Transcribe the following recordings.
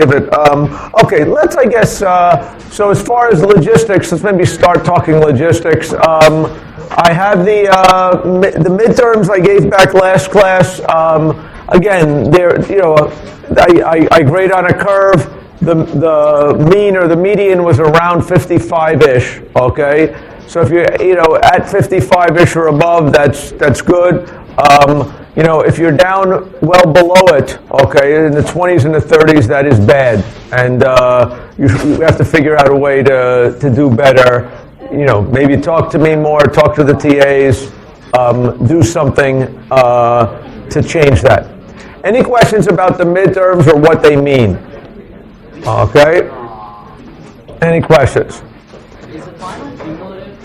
of it. Okay, let's, I guess, so as far as logistics, let's maybe start talking logistics. I have the midterms I gave back last class. Again, I grade on a curve. The mean or the median was around 55-ish, okay? So if you're, at 55-ish or above, that's good. If you're down well below it, okay, in the 20s and the 30s, that is bad. And you have to figure out a way to do better. Maybe talk to me more, talk to the TAs, do something to change that. Any questions about the midterms or what they mean? Okay. Any questions?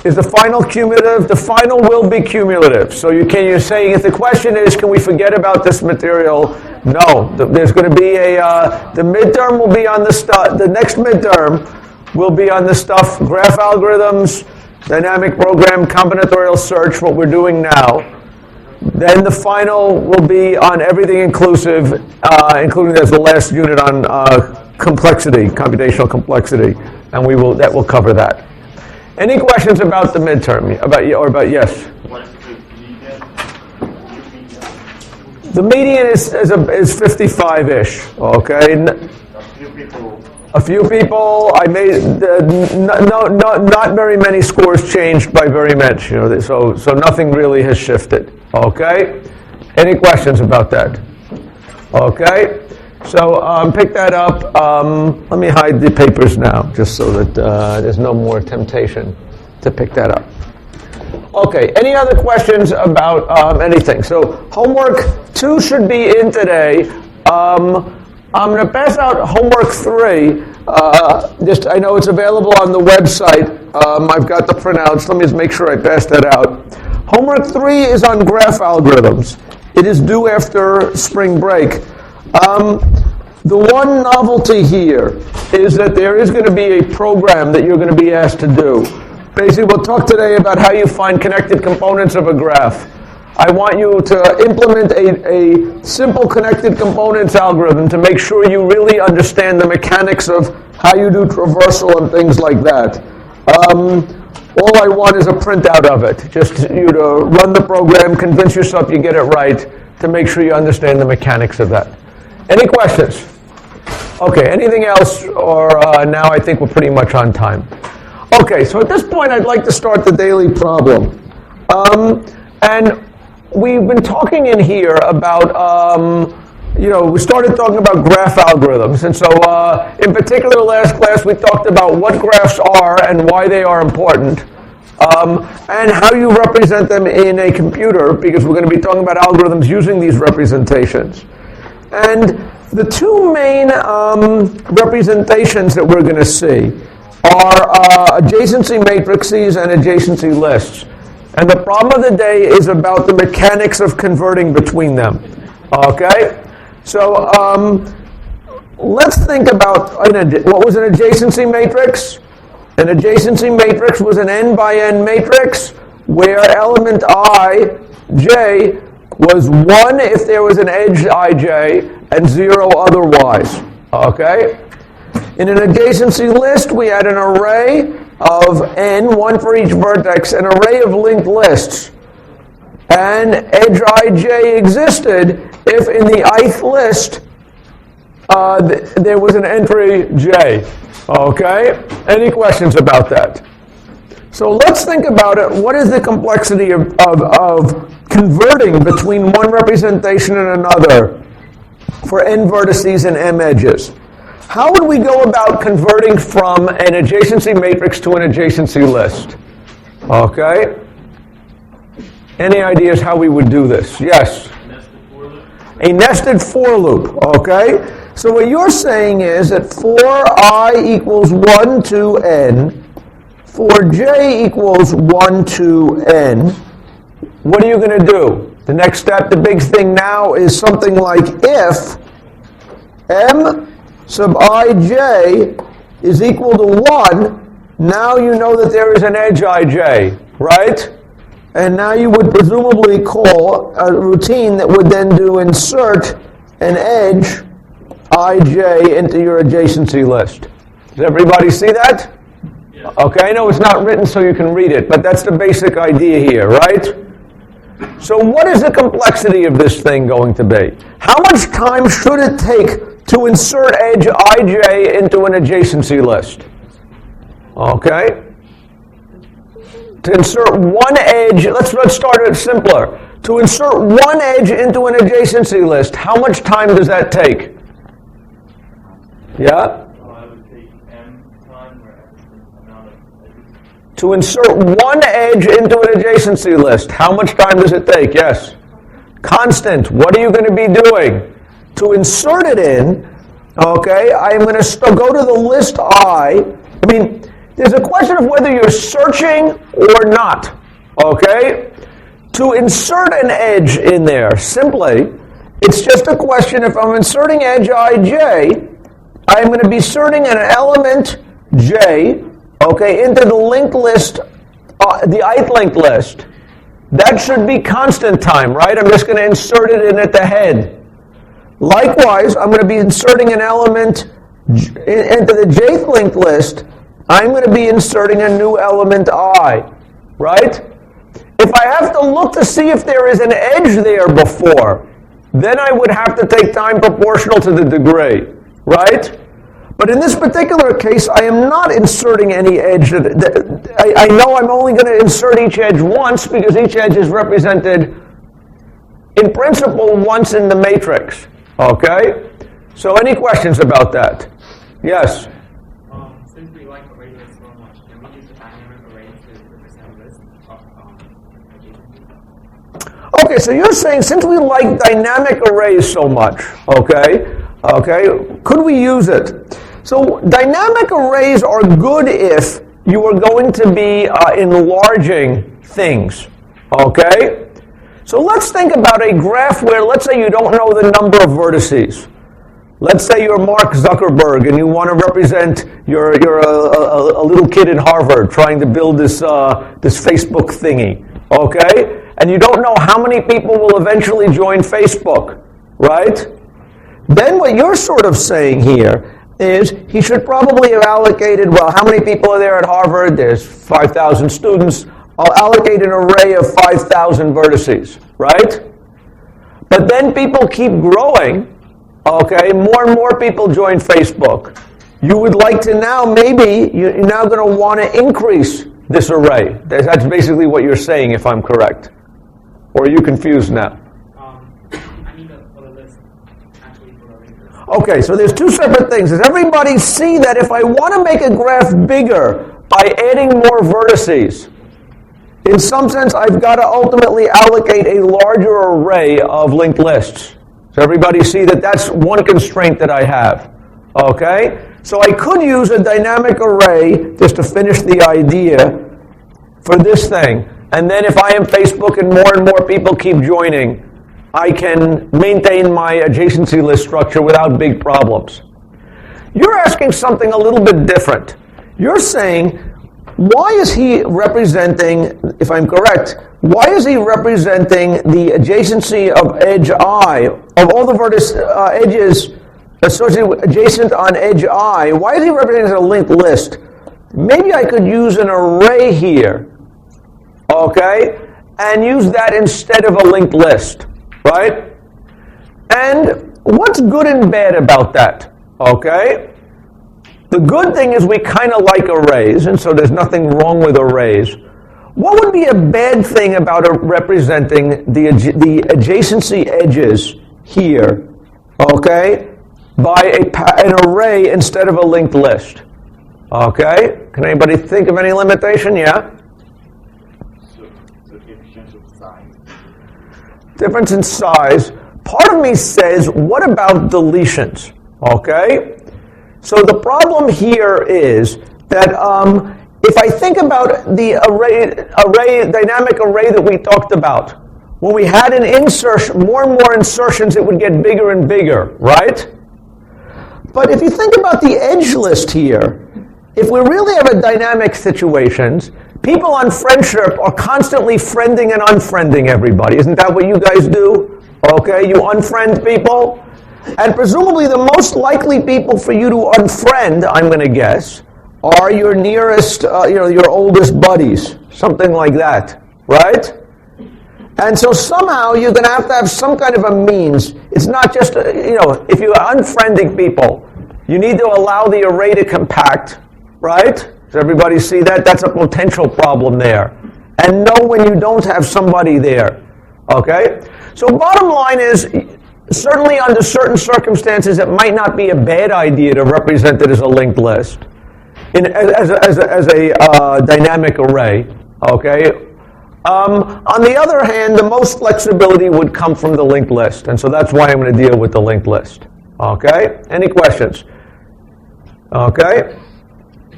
Is the final cumulative? The final will be cumulative. So you're saying if the question is, can we forget about this material? No. There's going to be the midterm will be on the stuff. The next midterm will be on the stuff: graph algorithms, dynamic program, combinatorial search. What we're doing now. Then the final will be on everything inclusive, including there's the last unit on complexity, computational complexity, and that will cover that. Any questions about the midterm? About yes? What is the median? The median is 55-ish. Okay. A few people. I made not very many scores changed by very much. So nothing really has shifted. Okay. Any questions about that? Okay. So pick that up. Let me hide the papers now, just so that there's no more temptation to pick that up. Okay, any other questions about anything? So homework 2 should be in today. I'm going to pass out homework 3. I know it's available on the website. I've got the printouts. Let me just make sure I pass that out. Homework 3 is on graph algorithms. It is due after spring break. The one novelty here is that there is going to be a program that you're going to be asked to do. Basically, we'll talk today about how you find connected components of a graph. I want you to implement a simple connected components algorithm to make sure you really understand the mechanics of how you do traversal and things like that. All I want is a printout of it. Just you to run the program, convince yourself you get it right, to make sure you understand the mechanics of that. Any questions? Okay, anything else? Or now I think we're pretty much on time. Okay, so at this point I'd like to start the daily problem. And we've been talking in here about, we started talking about graph algorithms. And so in particular last class we talked about what graphs are and why they are important. And how you represent them in a computer, because we're going to be talking about algorithms using these representations. And the two main representations that we're going to see are adjacency matrices and adjacency lists. And the problem of the day is about the mechanics of converting between them. Okay? So let's think about what was an adjacency matrix? An adjacency matrix was an n by n matrix where element I, j, was 1 if there was an edge ij and 0 otherwise. Okay? In an adjacency list, we had an array of n, 1 for each vertex, an array of linked lists. And edge ij existed if in the ith list there was an entry j. Okay? Any questions about that? So let's think about it. What is the complexity of converting between one representation and another for n vertices and m edges? How would we go about converting from an adjacency matrix to an adjacency list? Okay? Any ideas how we would do this? Yes? A nested for loop. Okay? So what you're saying is that for I equals 1 to n, for j equals 1 to n, what are you going to do? The next step, the big thing now, is something like if m sub ij is equal to 1, now you know that there is an edge ij, right? And now you would presumably call a routine that would then do insert an edge ij into your adjacency list. Does everybody see that? Yes. Okay, I know it's not written so you can read it, but that's the basic idea here, right? So what is the complexity of this thing going to be? How much time should it take to insert edge ij into an adjacency list? Okay? To insert one edge, let's start it simpler. To insert one edge into an adjacency list, how much time does that take? Yeah? I would take m time, where the amount of edges. To insert one edge into an adjacency list, how much time does it take? Yes. Constant. What are you going to be doing? To insert it in, okay, I'm going to go to the list I mean, there's a question of whether you're searching or not, okay? To insert an edge in there, simply, it's just a question if I'm inserting edge ij, I'm going to be inserting an element j, okay, into the linked list, the ith linked list. That should be constant time, right? I'm just going to insert it in at the head. Likewise, I'm going to be inserting an element into the jth linked list. I'm going to be inserting a new element I, right? If I have to look to see if there is an edge there before, then I would have to take time proportional to the degree, right? But in this particular case, I am not inserting any edge. I know I'm only going to insert each edge once because each edge is represented, in principle, once in the matrix, okay? So any questions about that? Yes? Since we like arrays so much, can we use the dynamic array to represent a list of adjacencies? Okay, so you're saying since we like dynamic arrays so much, okay, could we use it? So dynamic arrays are good if you are going to be enlarging things, okay? So let's think about a graph where, let's say you don't know the number of vertices. Let's say you're Mark Zuckerberg and you want to represent, you're a little kid in Harvard trying to build this Facebook thingy, okay? And you don't know how many people will eventually join Facebook, right? Then what you're sort of saying here is he should probably have allocated, well, how many people are there at Harvard? There's 5,000 students. I'll allocate an array of 5,000 vertices, right? But then people keep growing. Okay, more and more people join Facebook. You would like to now, maybe, you're now going to want to increase this array. That's basically what you're saying, if I'm correct. Or are you confused now? I need for the list, actually for the list. Okay, so there's two separate things. Does everybody see that if I want to make a graph bigger by adding more vertices, in some sense I've got to ultimately allocate a larger array of linked lists? So everybody see that that's one constraint that I have, okay? So I could use a dynamic array, just to finish the idea, for this thing. And then if I am Facebook and more people keep joining, I can maintain my adjacency list structure without big problems. You're asking something a little bit different. You're saying, why is he representing, if I'm correct, why is he representing the adjacency of edge I, of all the edges associated with adjacent on edge I, why is he representing a linked list? Maybe I could use an array here, okay, and use that instead of a linked list, right? And what's good and bad about that, okay? The good thing is we kind of like arrays, and so there's nothing wrong with arrays. What would be a bad thing about representing the adjacency edges here, okay, by an array instead of a linked list? Okay? Can anybody think of any limitation? Yeah? So difference of size. Difference in size. Part of me says, what about deletions? Okay? So the problem here is that if I think about the dynamic array that we talked about, when we had an insertion, more and more insertions, it would get bigger and bigger, right? But if you think about the edge list here, if we really have a dynamic situations, people on friendship are constantly friending and unfriending everybody. Isn't that what you guys do? Okay, you unfriend people? And presumably the most likely people for you to unfriend, I'm going to guess, are your nearest, your oldest buddies, something like that, right? And so somehow you're going to have some kind of a means. It's not just, if you're unfriending people, you need to allow the array to compact, right? Does everybody see that? That's a potential problem there. And know when you don't have somebody there, okay? So bottom line is, certainly under certain circumstances, it might not be a bad idea to represent it as a linked list, as a dynamic array, okay? On the other hand, the most flexibility would come from the linked list, and so that's why I'm going to deal with the linked list. Okay? Any questions? Okay?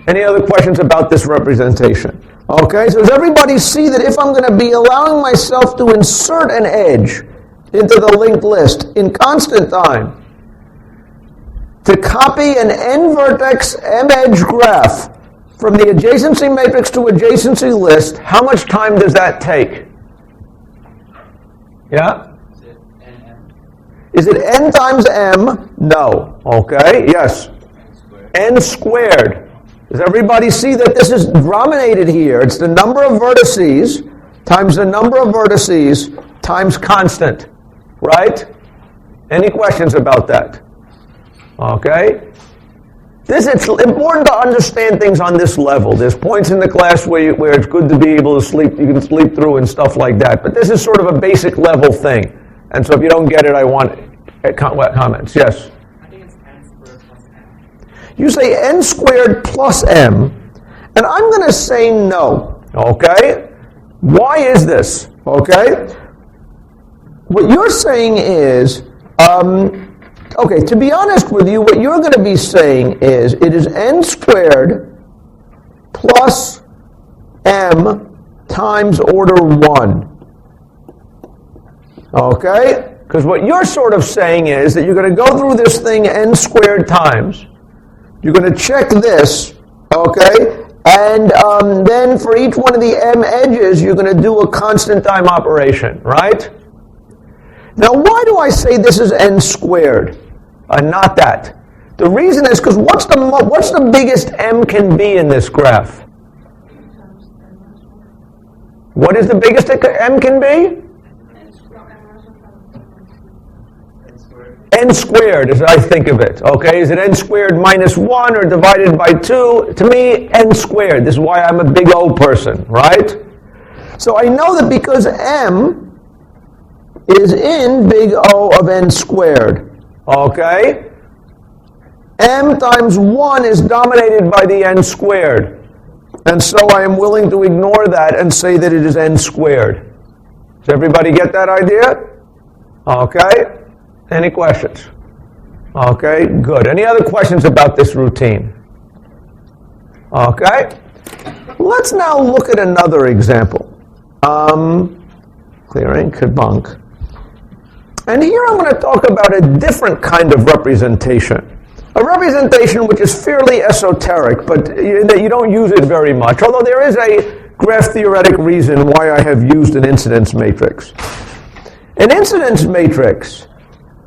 Any other questions about this representation? Okay, so does everybody see that if I'm going to be allowing myself to insert an edge into the linked list in constant time, to copy an n-vertex m-edge graph from the adjacency matrix to adjacency list, how much time does that take? Yeah? Is it n times m? No. Okay, yes. N squared. Does everybody see that this is dominated here? It's the number of vertices times the number of vertices times constant, right? Any questions about that? Okay? It's important to understand things on this level. There's points in the class where it's good to be able to sleep, you can sleep through and stuff like that. But this is sort of a basic level thing. And so if you don't get it, I want comments. Yes? I think it's n squared plus m. You say n squared plus m, and I'm going to say no. Okay? Why is this? Okay? What you're saying is, okay, to be honest with you, what you're going to be saying is it is n squared plus m times order 1. Okay? Because what you're sort of saying is that you're going to go through this thing n squared times. You're going to check this, okay? And then for each one of the m edges, you're going to do a constant time operation, right? Now, why do I say this is n squared and not that? The reason is because what's the biggest m can be in this graph? What is the biggest m can be? N squared, as I think of it. Okay, is it n squared minus 1 or divided by 2? To me, n squared. This is why I'm a big O person, right? So I know that because m is in big O of n squared, okay, m times 1 is dominated by the n squared. And so I am willing to ignore that and say that it is n squared. Does everybody get that idea? Okay. Any questions? Okay, good. Any other questions about this routine? Okay. Let's now look at another example. Clearing, Kabunk. And here I'm going to talk about a different kind of representation. A representation which is fairly esoteric, but you don't use it very much, although there is a graph-theoretic reason why I have used an incidence matrix. An incidence matrix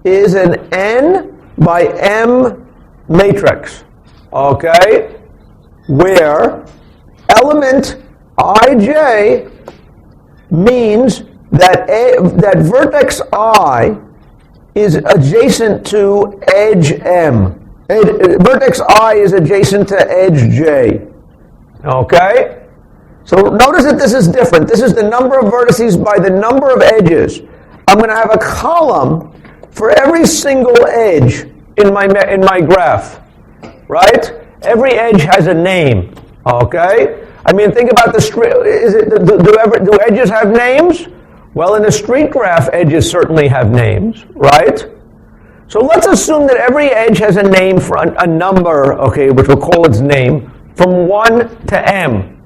is an n by m matrix, okay, where element ij means that that vertex I is adjacent to edge m. Vertex I is adjacent to edge j. Okay? So notice that this is different. This is the number of vertices by the number of edges. I'm going to have a column for every single edge in my graph, right? Every edge has a name, okay? I mean, think about the street. Do edges have names? Well, in a street graph, edges certainly have names, right? So let's assume that every edge has a name for a number, okay, which we'll call its name, from 1 to m.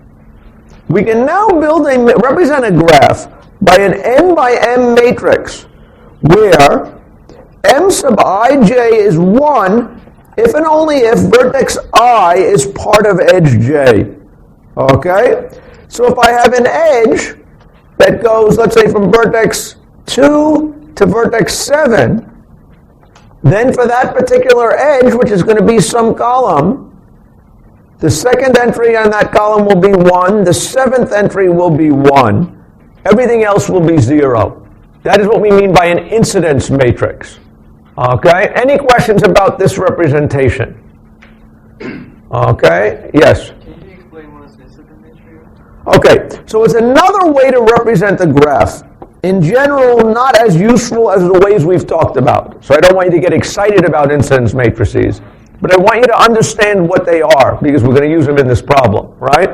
We can now represent a graph by an n by m matrix where m sub ij is 1 if and only if vertex I is part of edge j. Okay? So if I have an edge that goes, let's say, from vertex 2 to vertex 7, then for that particular edge, which is going to be some column, the second entry on that column will be 1, the seventh entry will be 1, everything else will be 0. That is what we mean by an incidence matrix. Okay? Any questions about this representation? Okay? Yes? Can you explain what an incident matrix? Okay, so it's another way to represent a graph. In general, not as useful as the ways we've talked about. So I don't want you to get excited about incidence matrices, but I want you to understand what they are, because we're going to use them in this problem, right?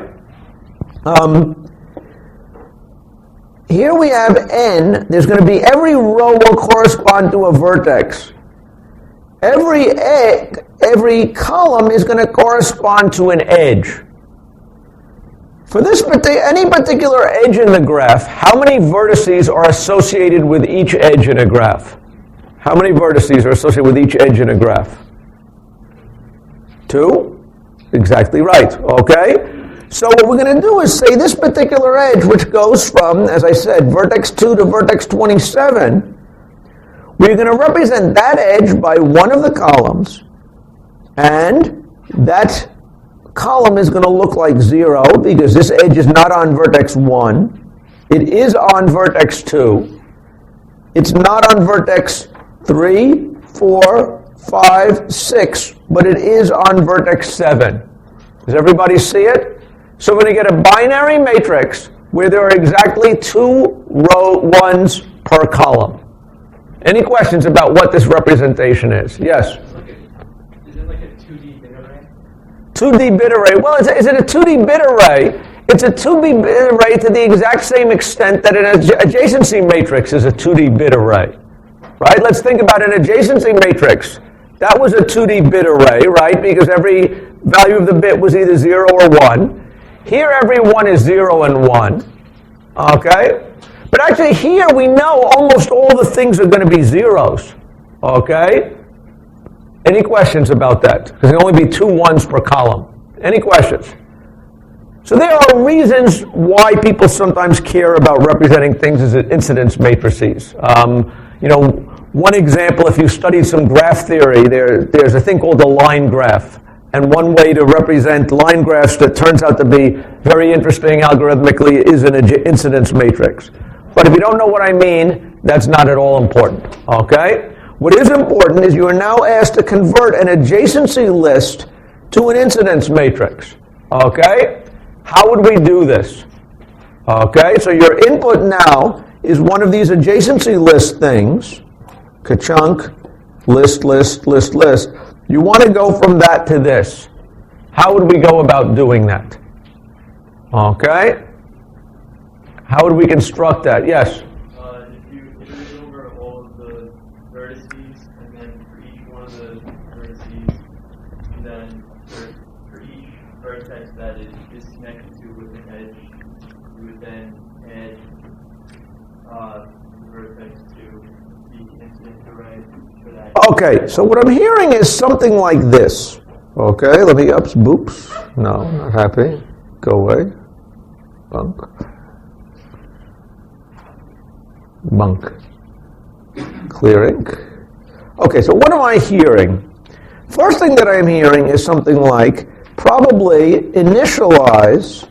Here we have n. There's going to be every row will correspond to a vertex. Every column is going to correspond to an edge. For any particular edge in the graph, how many vertices are associated with each edge in a graph? How many vertices are associated with each edge in a graph? 2? Exactly right. Okay? So what we're going to do is say this particular edge, which goes from, as I said, vertex 2 to vertex 27, we're going to represent that edge by one of the columns, and that column is going to look like 0 because this edge is not on vertex 1. It is on vertex 2. It's not on vertex 3, 4, 5, 6, but it is on vertex 7. Does everybody see it? So we're going to get a binary matrix where there are exactly 2 row ones per column. Any questions about what this representation is? Yes? Is it like a 2D bit array? 2D bit array. Well, is it a 2D bit array? It's a 2D bit array to the exact same extent that an adjacency matrix is a 2D bit array. Right? Let's think about an adjacency matrix. That was a 2D bit array, right? Because every value of the bit was either 0 or 1. Here, every one is 0 and 1. Okay? But actually, here we know almost all the things are going to be zeros. Okay? Any questions about that? Because there can only be 2 ones per column. Any questions? So there are reasons why people sometimes care about representing things as incidence matrices. One example, if you studied some graph theory, there's a thing called a line graph. And one way to represent line graphs that turns out to be very interesting algorithmically is an incidence matrix. But if you don't know what I mean, that's not at all important. Okay? What is important is you are now asked to convert an adjacency list to an incidence matrix. Okay? How would we do this? Okay, so your input now is one of these adjacency list things. Ka-chunk, list, list, list, list. You want to go from that to this. How would we go about doing that? Okay? How would we construct that? Yes? If you iterate over all of the vertices, and then for each one of the vertices, and then for each vertex that is disconnected to with an edge, you would then add the vertex to the incident array for that. Okay, so what I'm hearing is something like this. Okay, let me ups, boops. No, not happy. Go away. Bunk. Bunk. Clearing. Okay, so what am I hearing? First thing that I'm hearing is something like probably initialize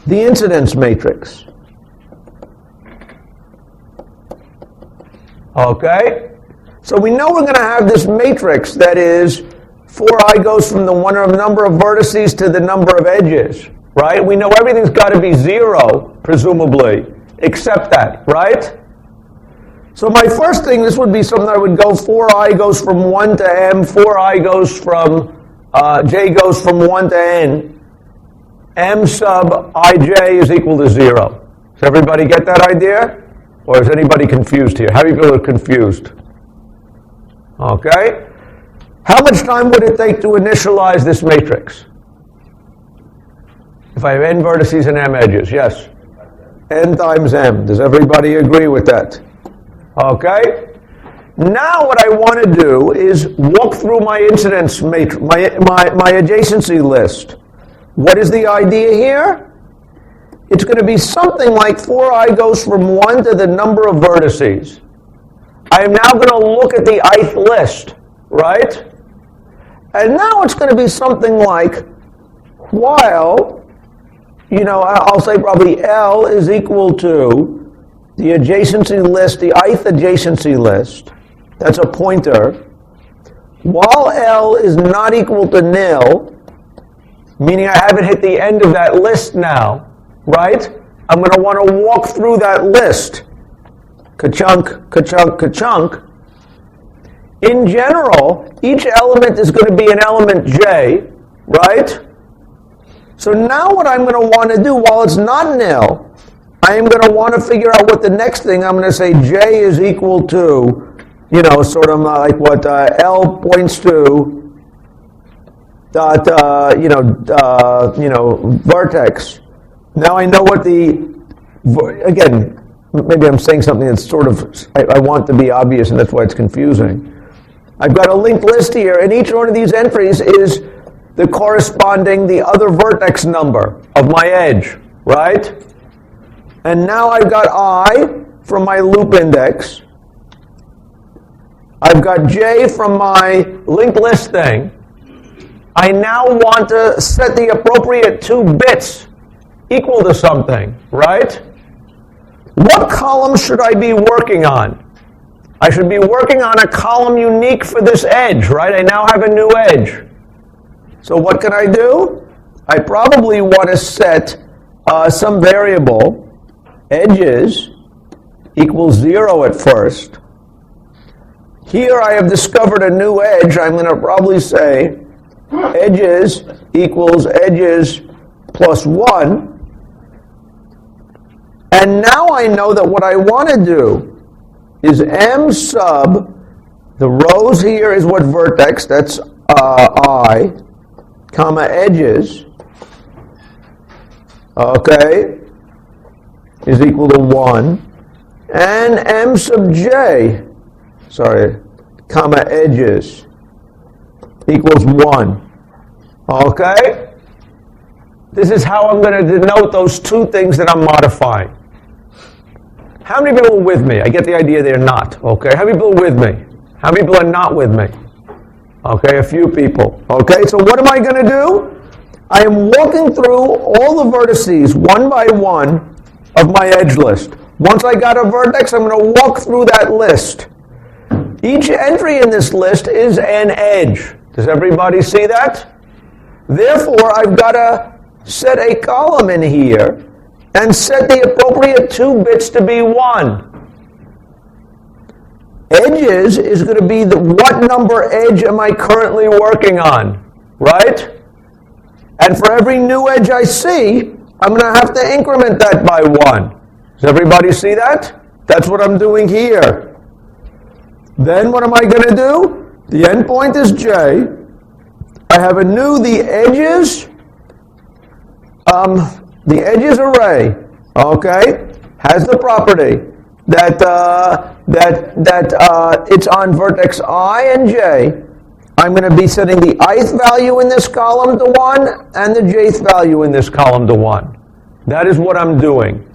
the incidence matrix. Okay? So we know we're going to have this matrix that is 4i goes from the number of vertices to the number of edges, right? We know everything's got to be 0, presumably, except that, right? So my first thing, this would be something I would go 4i goes from 1 to m, 4i goes from, j goes from 1 to n, m sub ij is equal to 0. Does everybody get that idea? Or is anybody confused here? How many people are confused? Okay. How much time would it take to initialize this matrix? If I have n vertices and m edges, yes? N times m. Does everybody agree with that? Okay. Now what I want to do is walk through my incidence matrix, my adjacency list. What is the idea here? It's going to be something like 4i goes from 1 to the number of vertices. I am now going to look at the ith list, right? And now it's going to be something like, while, I'll say probably L is equal to the adjacency list, the ith adjacency list. That's a pointer. While L is not equal to nil, meaning I haven't hit the end of that list now, right? I'm going to want to walk through that list. Ka-chunk, ka-chunk, ka-chunk. In general, each element is going to be an element J, right? So now what I'm going to want to do, while it's not nil, I am going to want to figure out what the next thing, I'm going to say J is equal to, sort of like what L points to, dot, vertex. Now I know what again, maybe I'm saying something that's sort of, I want to be obvious and that's why it's confusing. I've got a linked list here, and each one of these entries is the corresponding, the other vertex number of my edge, right? And now I've got I from my loop index. I've got J from my linked list thing. I now want to set the appropriate 2 bits equal to something, right? What column should I be working on? I should be working on a column unique for this edge, right? I now have a new edge. So what can I do? I probably want to set some variable, edges, equals 0 at first. Here I have discovered a new edge. I'm going to probably say edges equals edges plus 1. And now I know that what I want to do is M sub, the rows here is what vertex, that's I, comma edges, okay, is equal to 1, and M sub J, comma edges, equals 1, okay? This is how I'm going to denote those 2 things that I'm modifying. How many people are with me? I get the idea they're not, okay? How many people are with me? How many people are not with me? Okay, a few people. Okay, so what am I going to do? I am walking through all the vertices, one by one, of my edge list. Once I got a vertex, I'm going to walk through that list. Each entry in this list is an edge. Does everybody see that? Therefore, I've got to set a column in here and set the appropriate 2 bits to be 1. Edges is going to be what number edge am I currently working on, right? And for every new edge I see, I'm going to have to increment that by 1. Does everybody see that? That's what I'm doing here. Then what am I going to do? The endpoint is J. I have the edges array, okay, has the property that it's on vertex I and J. I'm going to be setting the ith value in this column to 1 and the jth value in this column to 1. That is what I'm doing.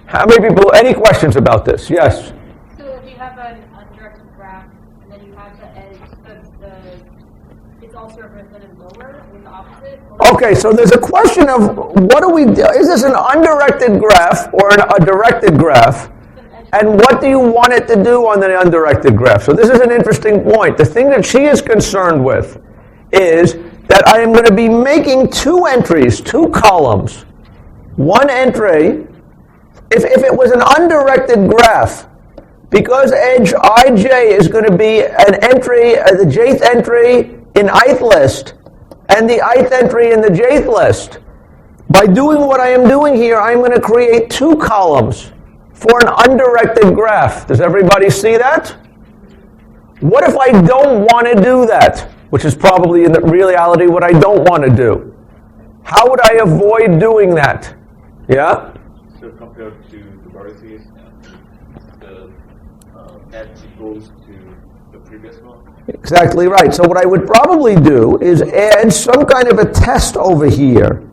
How many people, any questions about this? Yes? So if you have an undirected graph and then you have the edge, it's also represented lower with the opposite? Okay, so there's a question of what do we do? Is this an undirected graph or a directed graph? And what do you want it to do on the undirected graph? So this is an interesting point. The thing that she is concerned with is that I am going to be making 2 entries, 2 columns. One entry, if it was an undirected graph, because edge ij is going to be an entry, the jth entry in ith list, and the ith entry in the jth list. By doing what I am doing here, I'm going to create 2 columns for an undirected graph. Does everybody see that? What if I don't want to do that? Which is probably in reality what I don't want to do. How would I avoid doing that? Yeah? So compared to the vertices, the edge equals to the previous one? Exactly right. So what I would probably do is add some kind of a test over here,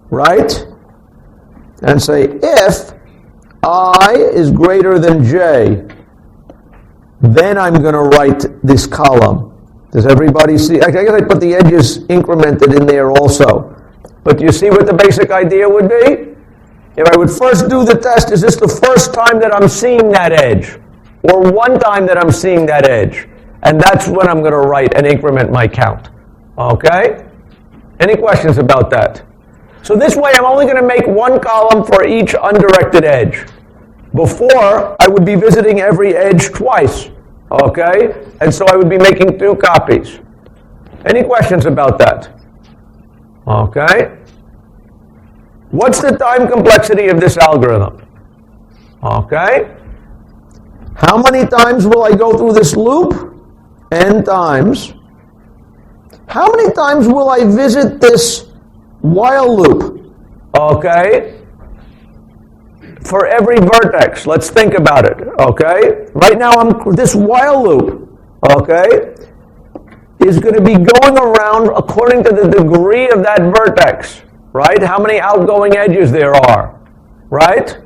right? And say if I is greater than j, then I'm going to write this column. Does everybody see? I guess I put the edges incremented in there also. But do you see what the basic idea would be? If I would first do the test, is this the first time that I'm seeing that edge? Or one time that I'm seeing that edge? And that's when I'm going to write and increment my count. Okay? Any questions about that? So this way I'm only going to make one column for each undirected edge. Before, I would be visiting every edge twice. Okay? And so I would be making 2 copies. Any questions about that? Okay? What's the time complexity of this algorithm? Okay? How many times will I go through this loop? N times. How many times will I visit this while loop? Okay? For every vertex. Let's think about it. Okay? Right now, this while loop, okay, is going to be going around according to the degree of that vertex. Right? How many outgoing edges there are. Right?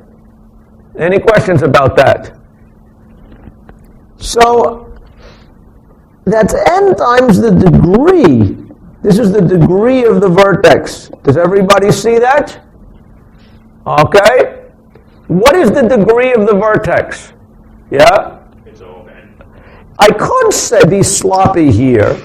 Any questions about that? So, that's n times the degree. This is the degree of the vertex. Does everybody see that? Okay? What is the degree of the vertex? Yeah? It's O of n. I could be sloppy here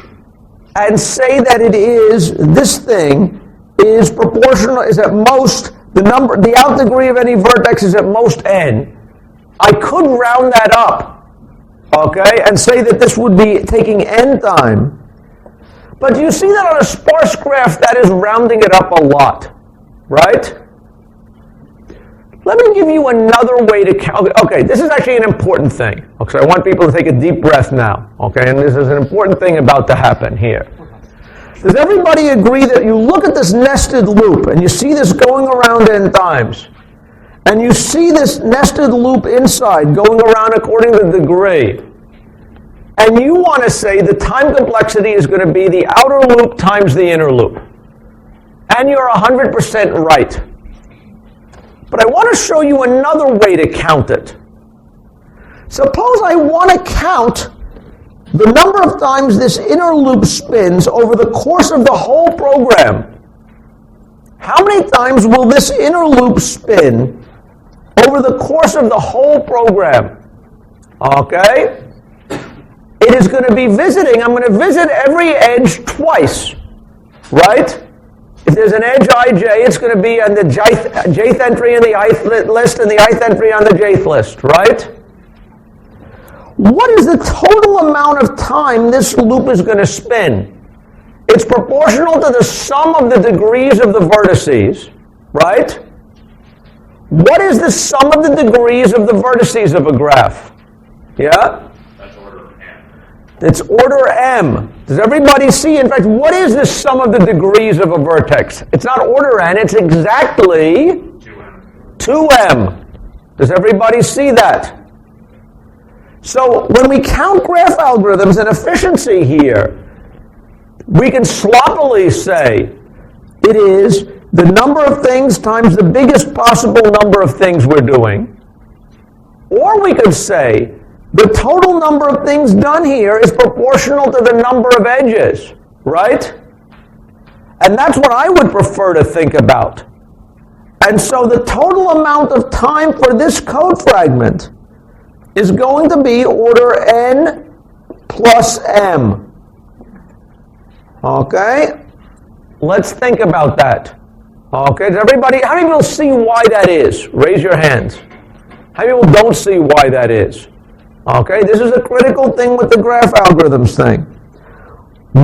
and say that it is, this thing is proportional, is at most, the out degree of any vertex is at most n. I could round that up, okay, and say that this would be taking n time. But you see that on a sparse graph, that is rounding it up a lot, right? Let me give you another way to count. Okay, this is actually an important thing. Okay, I want people to take a deep breath now. Okay, and this is an important thing about to happen here. Does everybody agree that you look at this nested loop and you see this going around n times, and you see this nested loop inside going around according to the degree, and you want to say the time complexity is going to be the outer loop times the inner loop, and you're 100% right. But I want to show you another way to count it. Suppose I want to count the number of times this inner loop spins over the course of the whole program. How many times will this inner loop spin over the course of the whole program? Okay? It is going to be visiting. I'm going to visit every edge twice. Right? If there's an edge ij, it's going to be on the jth entry in the ith list and the ith entry on the jth list, right? What is the total amount of time this loop is going to spin? It's proportional to the sum of the degrees of the vertices, right? What is the sum of the degrees of the vertices of a graph? Yeah? That's order m. It's order m. Does everybody see? In fact, what is the sum of the degrees of a vertex? It's not order n, it's exactly 2m. 2m. Does everybody see that? So when we count graph algorithms and efficiency here, we can sloppily say it is the number of things times the biggest possible number of things we're doing. Or we could say the total number of things done here is proportional to the number of edges, right? And that's what I would prefer to think about. And so the total amount of time for this code fragment is going to be order n plus m. Okay? Let's think about that. Okay, does everybody, how many people see why that is? Raise your hands. How many people don't see why that is? Okay, this is a critical thing with the graph algorithms thing.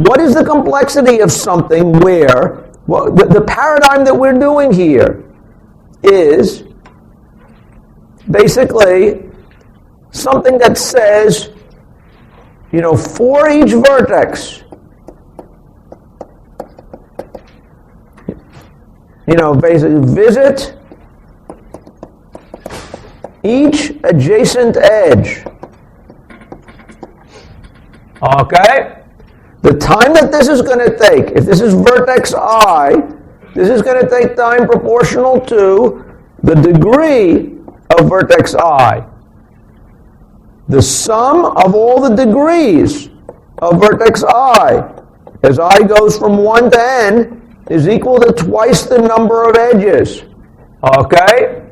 What is the complexity of something where, well, the paradigm that we're doing here is basically something that says, you know, for each vertex, you know, basically visit each adjacent edge. Okay? The time that this is going to take, if this is vertex I, this is going to take time proportional to the degree of vertex I. the sum of all the degrees of vertex I, as I goes from 1 to n, is equal to twice the number of edges. Okay?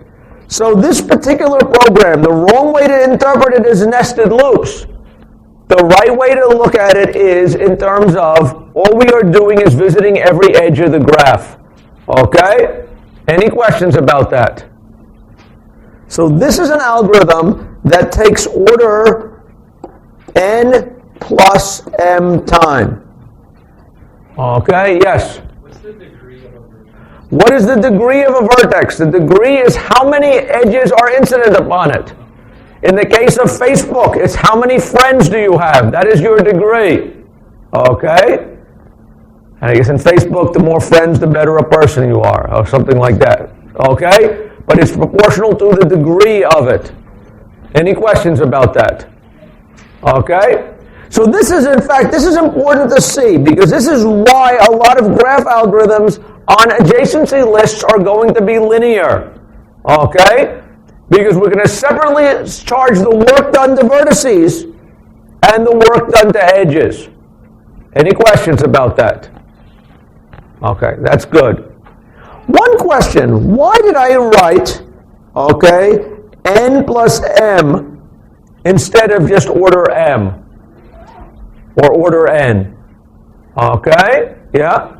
So this particular program, the wrong way to interpret it is nested loops. The right way to look at it is in terms of all we are doing is visiting every edge of the graph. Okay? Any questions about that? So this is an algorithm that takes order n plus m time. Okay, yes? What's the degree of a vertex? What is the degree of a vertex? The degree is how many edges are incident upon it. In the case of Facebook, it's how many friends do you have? That is your degree. Okay? And I guess in Facebook, the more friends, the better a person you are, or something like that. Okay? But it's proportional to the degree of it. Any questions about that? Okay? So this is, in fact, this is important to see, because this is why a lot of graph algorithms on adjacency lists are going to be linear. Okay? Because we're going to separately charge the work done to vertices and the work done to edges. Any questions about that? Okay, that's good. One question, why did I write, okay, n plus m instead of just order m or order n? Okay, yeah?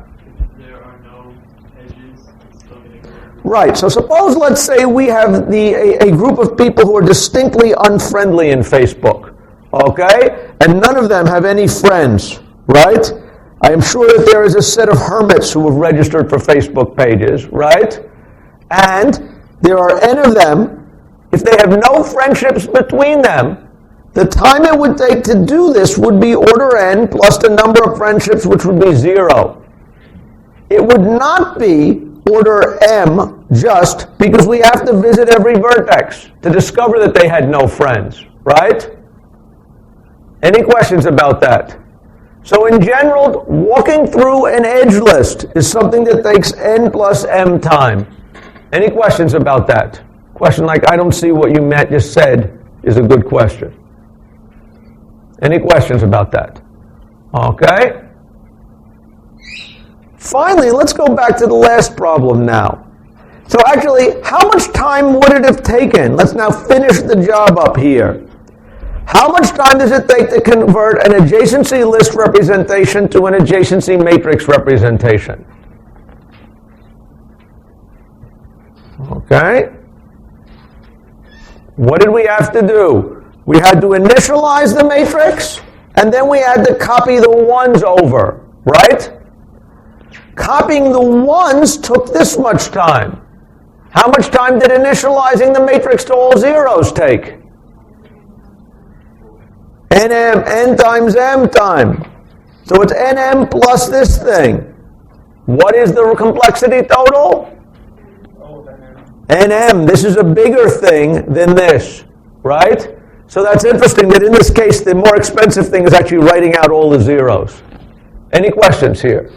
There are no edges. It's still going to go. Right, so suppose, let's say we have a group of people who are distinctly unfriendly in Facebook, okay? And none of them have any friends, right? I am sure that there is a set of hermits who have registered for Facebook pages, right? And there are n of them. If they have no friendships between them, the time it would take to do this would be order n plus the number of friendships, which would be 0. It would not be order m just because we have to visit every vertex to discover that they had no friends, right? Any questions about that? So in general, walking through an edge list is something that takes n plus m time. Any questions about that? Question like, I don't see what you just said, is a good question. Any questions about that? Okay. Finally, let's go back to the last problem now. So actually, how much time would it have taken? Let's now finish the job up here. How much time does it take to convert an adjacency list representation to an adjacency matrix representation? Okay. What did we have to do? We had to initialize the matrix, and then we had to copy the ones over, right? Copying the ones took this much time. How much time did initializing the matrix to all zeros take? N times m time. So it's nm plus this thing. What is the complexity total? Nm. This is a bigger thing than this, right? So that's interesting that in this case, the more expensive thing is actually writing out all the zeros. Any questions here?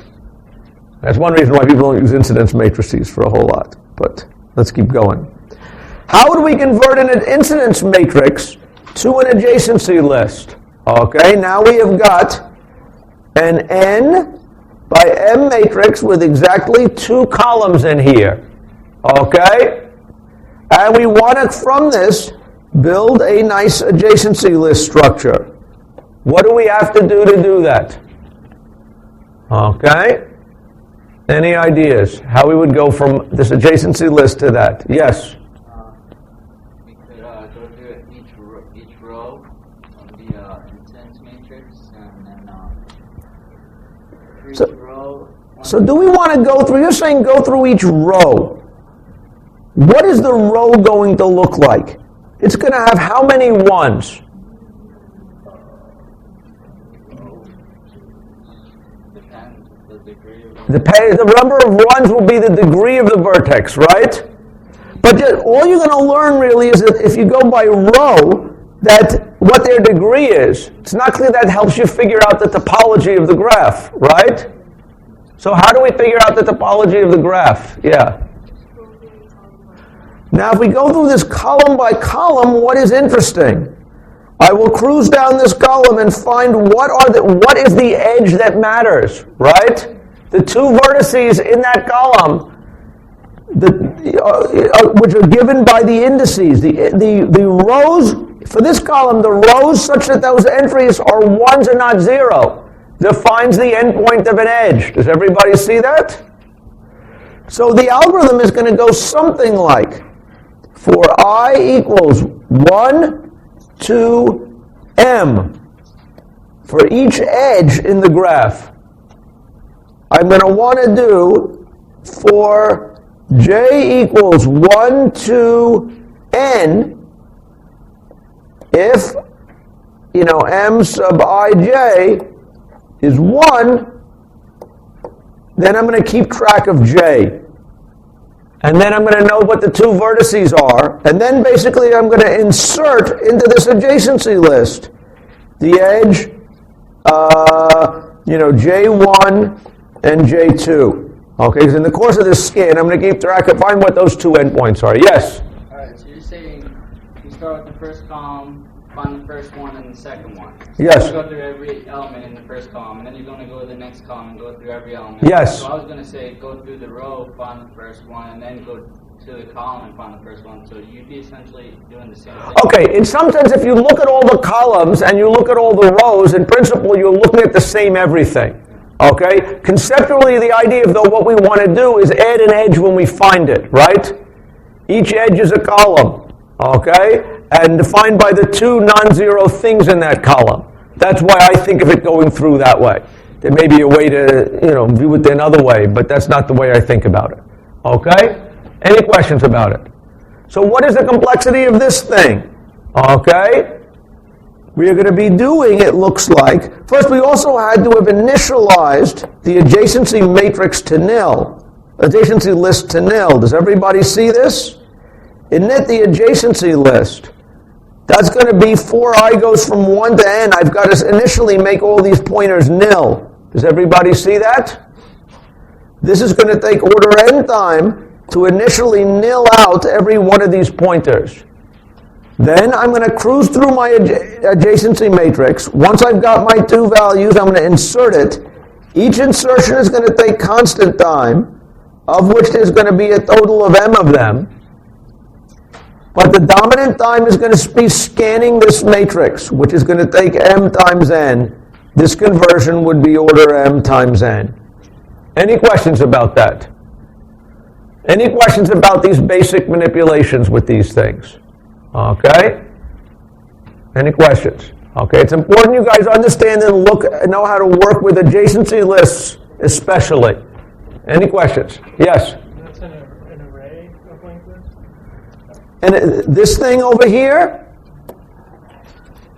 That's one reason why people don't use incidence matrices for a whole lot. But let's keep going. How would we convert an incidence matrix to an adjacency list? Okay, now we have got an n by m matrix with exactly 2 columns in here. Okay? And we want to, from this, build a nice adjacency list structure. What do we have to do that? Okay? Any ideas how we would go from this adjacency list to that? Yes? We could go through each row of the instance matrix, and then for each row. So do we want to go through, you're saying go through each row. What is the row going to look like? It's going to have how many ones? Depends the degree of The number of ones will be the degree of the vertex, right? But all you're going to learn really is that if you go by row, that what their degree is. It's not clear that helps you figure out the topology of the graph, right? So how do we figure out the topology of the graph? Yeah. Now if we go through this column by column, what is interesting? I will cruise down this column and find what is the edge that matters, right? The two vertices in that column, which are given by the indices. The rows, for this column, the rows such that those entries are 1s and not 0, defines the endpoint of an edge. Does everybody see that? So the algorithm is going to go something like, for I equals 1 to m, for each edge in the graph, I'm going to want to do for j equals 1 to n, if, m sub ij is 1, then I'm going to keep track of j. And then I'm going to know what the two vertices are. And then basically I'm going to insert into this adjacency list the edge, J1 and J2. Okay, because in the course of this scan, I'm going to keep track of find what those two endpoints are. Yes? All right, so you're saying you start with the first column, find the first one and the second one. So Yes. you go through every element in the first column, and then you're going to go to the next column and go through every element. Yes. So I was going to say go through the row, find the first one, and then go to the column and find the first one. So you'd be essentially doing the same thing. Okay, in some sense, if you look at all the columns and you look at all the rows, in principle, you're looking at the same everything. Okay? Conceptually, the idea of what we want to do is add an edge when we find it, right? Each edge is a column, okay? And defined by the two non-zero things in that column. That's why I think of it going through that way. There may be a way to, view it another way, but that's not the way I think about it. Okay? Any questions about it? So what is the complexity of this thing? Okay? We are going to be doing, it looks like, first we also had to have initialized the adjacency matrix to nil, adjacency list to nil. Does everybody see this? Init the adjacency list. That's going to be for I goes from 1 to n. I've got to initially make all these pointers nil. Does everybody see that? This is going to take order n time to initially nil out every one of these pointers. Then I'm going to cruise through my adjacency matrix. Once I've got my two values, I'm going to insert it. Each insertion is going to take constant time, of which there's going to be a total of m of them. But the dominant time is going to be scanning this matrix, which is going to take m times n. This conversion would be order m times n. Any questions about that? Any questions about these basic manipulations with these things? Okay? Any questions? Okay, it's important you guys understand and know how to work with adjacency lists, especially. Any questions? Yes? That's an array of linked lists? And this thing over here,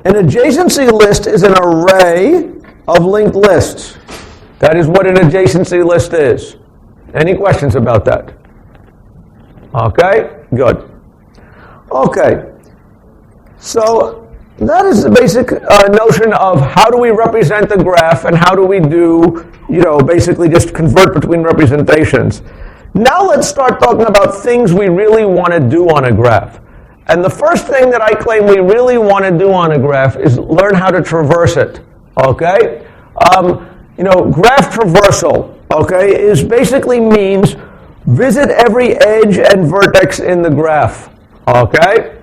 an adjacency list is an array of linked lists. That is what an adjacency list is. Any questions about that? Okay, good. Okay, so that is the basic notion of how do we represent the graph and how do we do, basically just convert between representations. Now let's start talking about things we really want to do on a graph. And the first thing that I claim we really want to do on a graph is learn how to traverse it, okay? Graph traversal, okay, is basically means visit every edge and vertex in the graph, okay?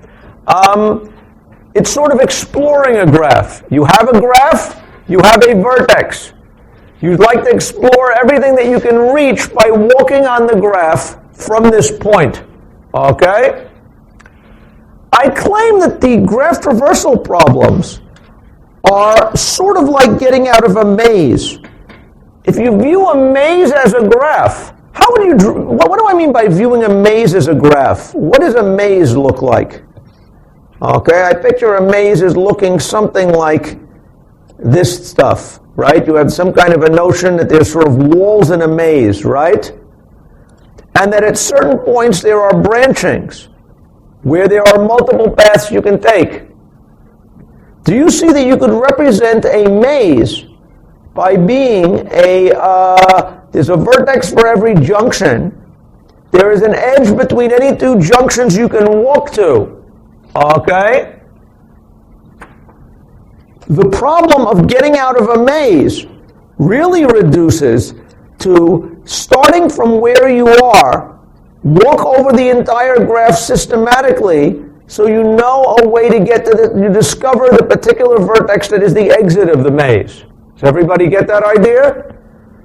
It's sort of exploring a graph. You have a graph, you have a vertex. You'd like to explore everything that you can reach by walking on the graph from this point, okay? I claim that the graph traversal problems are sort of like getting out of a maze. If you view a maze as a graph, how would you, what do I mean by viewing a maze as a graph? What does a maze look like? Okay, I picture a maze as looking something like this stuff, right? You have some kind of a notion that there's sort of walls in a maze, right? And that at certain points there are branchings, where there are multiple paths you can take. Do you see that you could represent a maze by being there's a vertex for every junction. There is an edge between any two junctions you can walk to. Okay? The problem of getting out of a maze really reduces to starting from where you are, walk over the entire graph systematically so you know a way to get to you discover the particular vertex that is the exit of the maze. Does everybody get that idea?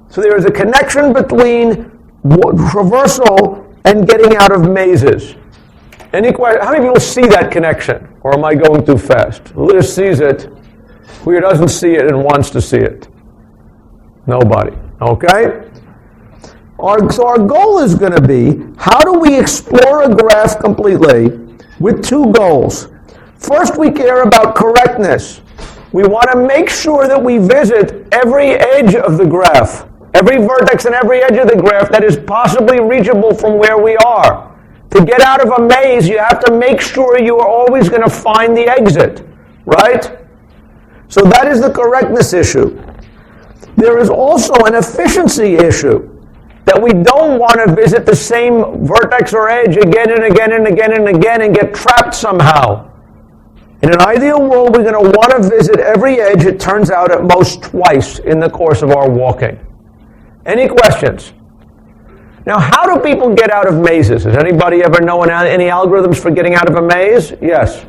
So there is a connection between traversal and getting out of mazes. Any question? How many people see that connection? Or am I going too fast? Who just sees it? Who doesn't see it and wants to see it? Nobody. Okay? So our goal is going to be, how do we explore a graph completely with two goals? First, we care about correctness. We want to make sure that we visit every edge of the graph, every vertex and every edge of the graph that is possibly reachable from where we are. To get out of a maze, you have to make sure you are always going to find the exit, right? So that is the correctness issue. There is also an efficiency issue, that we don't want to visit the same vertex or edge again and again and again and again and get trapped somehow. In an ideal world, we're going to want to visit every edge, it turns out, at most twice in the course of our walking. Any questions? Now, how do people get out of mazes? Has anybody ever known any algorithms for getting out of a maze? Yes.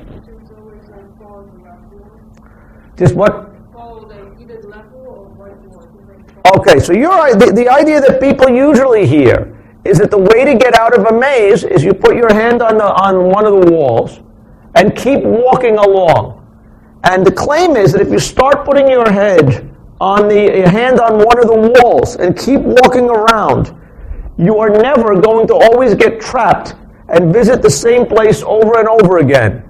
Just what? Okay, so the idea that people usually hear is that the way to get out of a maze is you put your hand on one of the walls and keep walking along. And the claim is that if you start putting your hand on one of the walls and keep walking around, you are never going to always get trapped and visit the same place over and over again.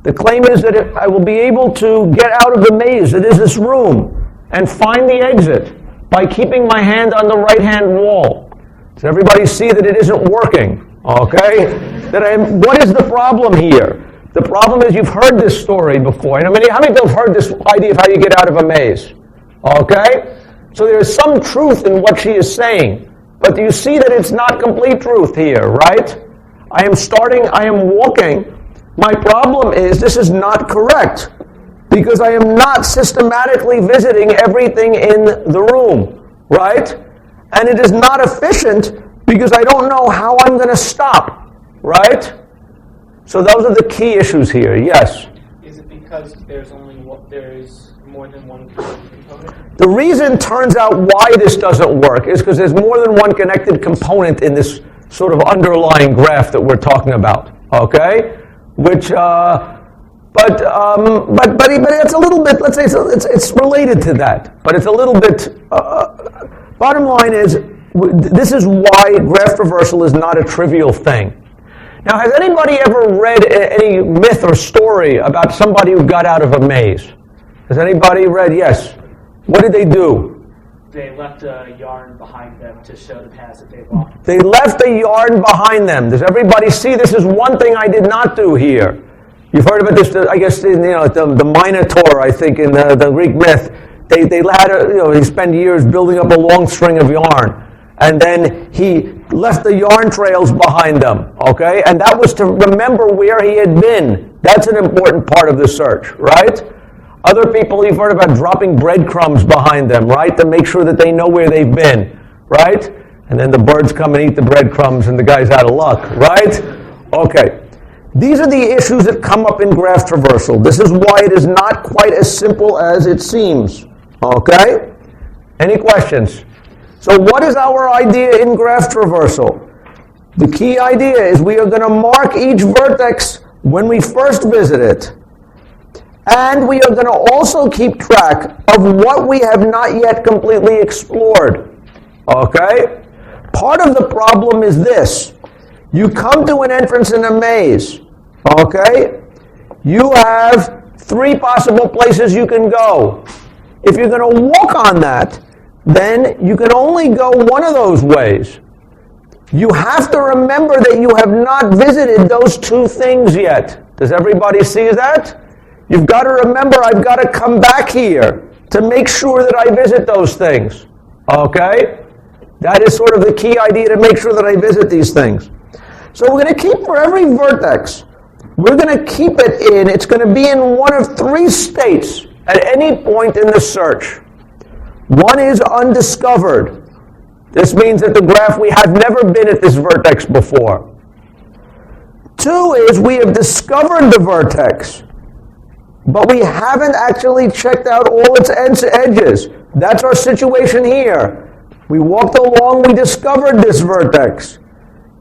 The claim is that I will be able to get out of the maze that is this room and find the exit by keeping my hand on the right-hand wall. Does everybody see that it isn't working? Okay? What is the problem here? The problem is you've heard this story before. How many people have heard this idea of how you get out of a maze? Okay? So there is some truth in what she is saying. But you see that it's not complete truth here, right? I am walking. My problem is this is not correct, because I am not systematically visiting everything in the room, right? And it is not efficient because I don't know how I'm going to stop, right? So those are the key issues here, yes? Is it because there's more than one component? The reason turns out why this doesn't work is because there's more than one connected component in this sort of underlying graph that we're talking about, okay? Which, but it's a little bit, let's say it's related to that, but it's a little bit, bottom line is, this is why graph traversal is not a trivial thing. Now, has anybody ever read any myth or story about somebody who got out of a maze? Has anybody read? Yes. What did they do? They left a yarn behind them to show the paths that they walked. They left a yarn behind them. Does everybody see? This is one thing I did not do here. You've heard about this, I guess, in the Minotaur, I think, in the Greek myth. They had he spent years building up a long string of yarn. And then he left the yarn trails behind them, okay? And that was to remember where he had been. That's an important part of the search, right? Other people, you've heard about dropping breadcrumbs behind them, right? To make sure that they know where they've been, right? And then the birds come and eat the breadcrumbs and the guy's out of luck, right? Okay. These are the issues that come up in graph traversal. This is why it is not quite as simple as it seems, okay? Any questions? So what is our idea in graph traversal? The key idea is we are going to mark each vertex when we first visit it. And we are going to also keep track of what we have not yet completely explored. Okay? Part of the problem is this. You come to an entrance in a maze. Okay? You have 3 possible places you can go. If you're going to walk on that, then you can only go one of those ways. You have to remember that you have not visited those 2 things yet. Does everybody see that? You've got to remember I've got to come back here to make sure that I visit those things. Okay? That is sort of the key idea, to make sure that I visit these things. So we're going to keep, for every vertex, we're going to keep it in, it's going to be in one of 3 states at any point in the search. One is undiscovered. This means that the graph, we have never been at this vertex before. Two is we have discovered the vertex, but we haven't actually checked out all its edges. That's our situation here. We walked along, we discovered this vertex.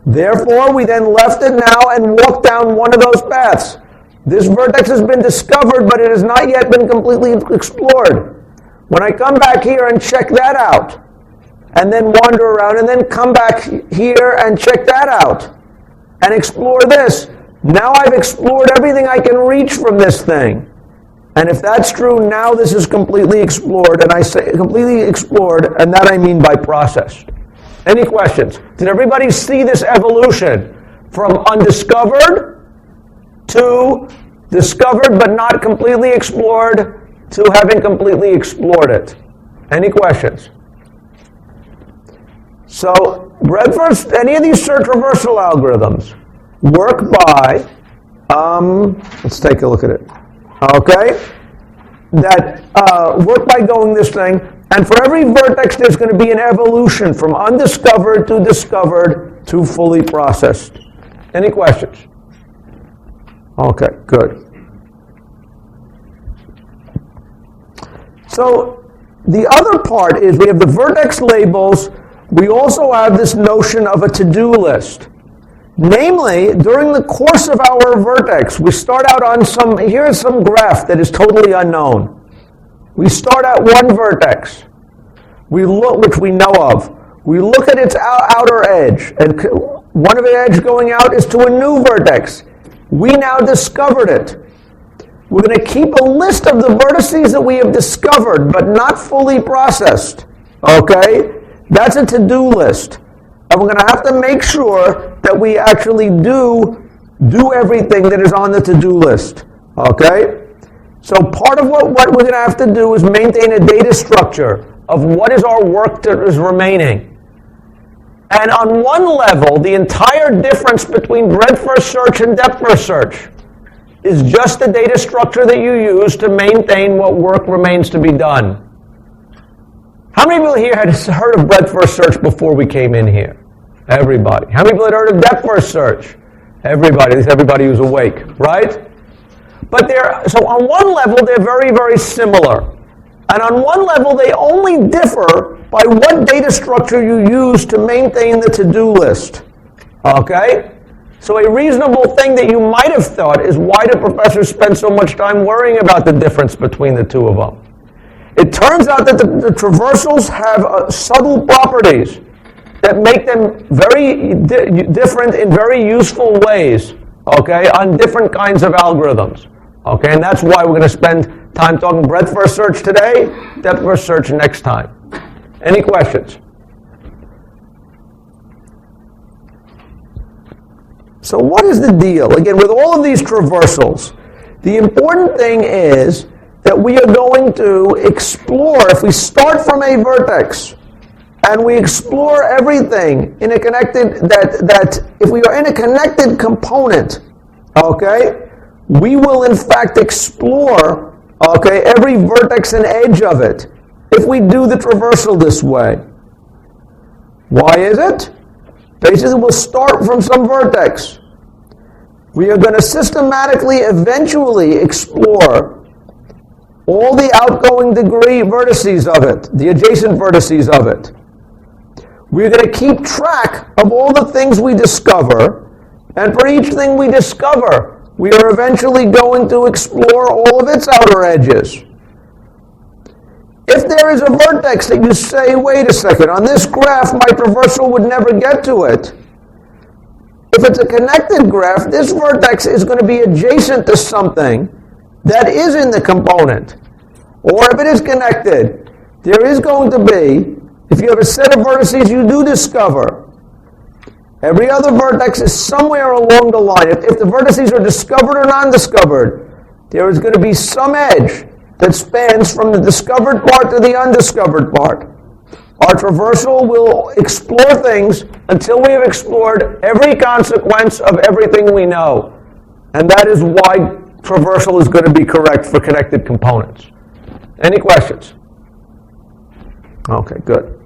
Therefore, we then left it now and walked down one of those paths. This vertex has been discovered, but it has not yet been completely explored. When I come back here and check that out, and then wander around, and then come back here and check that out, and explore this, now I've explored everything I can reach from this thing. And if that's true, now this is completely explored, and I say completely explored, and that I mean by processed. Any questions? Did everybody see this evolution from undiscovered to discovered but not completely explored to having completely explored it? Any questions? So, any of these search reversal algorithms work by, let's take a look at it. Okay? That work by going this thing, and for every vertex there's going to be an evolution from undiscovered to discovered to fully processed. Any questions? Okay, good. So the other part is we have the vertex labels. We also have this notion of a to-do list. Namely, during the course of our vertex, we start out on here's some graph that is totally unknown. We start at one vertex, which we know of. We look at its outer edge, and one of the edges going out is to a new vertex. We now discovered it. We're going to keep a list of the vertices that we have discovered, but not fully processed. Okay? That's a to-do list. And we're going to have to make sure that we actually do everything that is on the to-do list. Okay? So part of what we're going to have to do is maintain a data structure of what is our work that is remaining. And on one level, the entire difference between breadth-first search and depth-first search is just the data structure that you use to maintain what work remains to be done. How many people here had heard of breadth-first search before we came in here? Everybody. How many people had heard of depth-first search? Everybody. At least everybody who's awake, right? But so on one level, they're very, very similar. And on one level, they only differ by what data structure you use to maintain the to-do list. Okay? So a reasonable thing that you might have thought is, why do professors spend so much time worrying about the difference between the two of them? It turns out that the traversals have subtle properties that make them very different in very useful ways, okay, on different kinds of algorithms. Okay, and that's why we're going to spend time talking breadth-first search today, depth-first search next time. Any questions? So what is the deal? Again, with all of these traversals, the important thing is that we are going to explore, if we start from a vertex, and we explore everything in a connected, that if we are in a connected component, okay, we will in fact explore, okay, every vertex and edge of it if we do the traversal this way. Why is it? Basically, we'll start from some vertex. We are going to systematically, eventually explore all the outgoing degree vertices of it, the adjacent vertices of it. We're going to keep track of all the things we discover, and for each thing we discover, we are eventually going to explore all of its outer edges. If there is a vertex that you say, wait a second, on this graph my traversal would never get to it. If it's a connected graph, this vertex is going to be adjacent to something that is in the component. Or if it is connected, there is going to be, if you have a set of vertices you do discover, every other vertex is somewhere along the line. If the vertices are discovered or non-discovered, there is going to be some edge that spans from the discovered part to the undiscovered part. Our traversal will explore things until we have explored every consequence of everything we know. And that is why traversal is going to be correct for connected components. Any questions? Okay, good.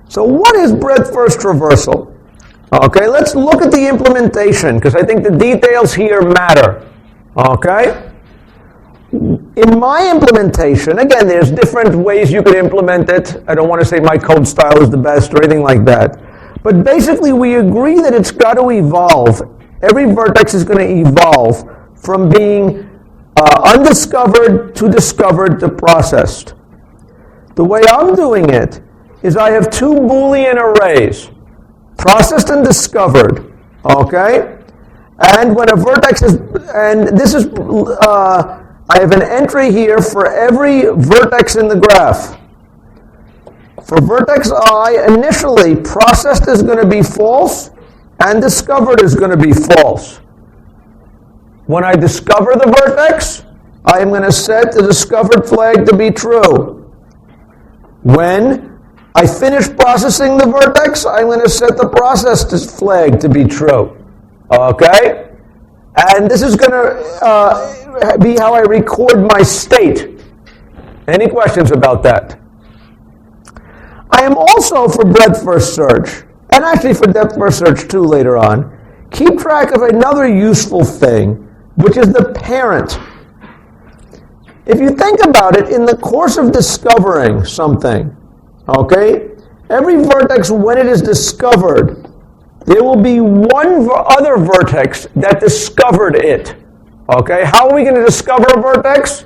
So what is breadth-first traversal? Okay, let's look at the implementation, because I think the details here matter. Okay? In my implementation, again, there's different ways you could implement it. I don't want to say my code style is the best or anything like that. But basically, we agree that it's got to evolve. Every vertex is going to evolve from being undiscovered to discovered to processed. The way I'm doing it is I have two Boolean arrays, processed and discovered, okay? And when a vertex is, and this is, I have an entry here for every vertex in the graph. For vertex I, initially, processed is going to be false, and discovered is going to be false. When I discover the vertex, I am going to set the discovered flag to be true. When I finish processing the vertex, I'm going to set the processed flag to be true. Okay? And this is going to be how I record my state. Any questions about that? I am also, for breadth-first search, and actually for depth-first search too later on, keep track of another useful thing, which is the parent. If you think about it, in the course of discovering something, okay, every vertex, when it is discovered, there will be one other vertex that discovered it. Okay, how are we going to discover a vertex?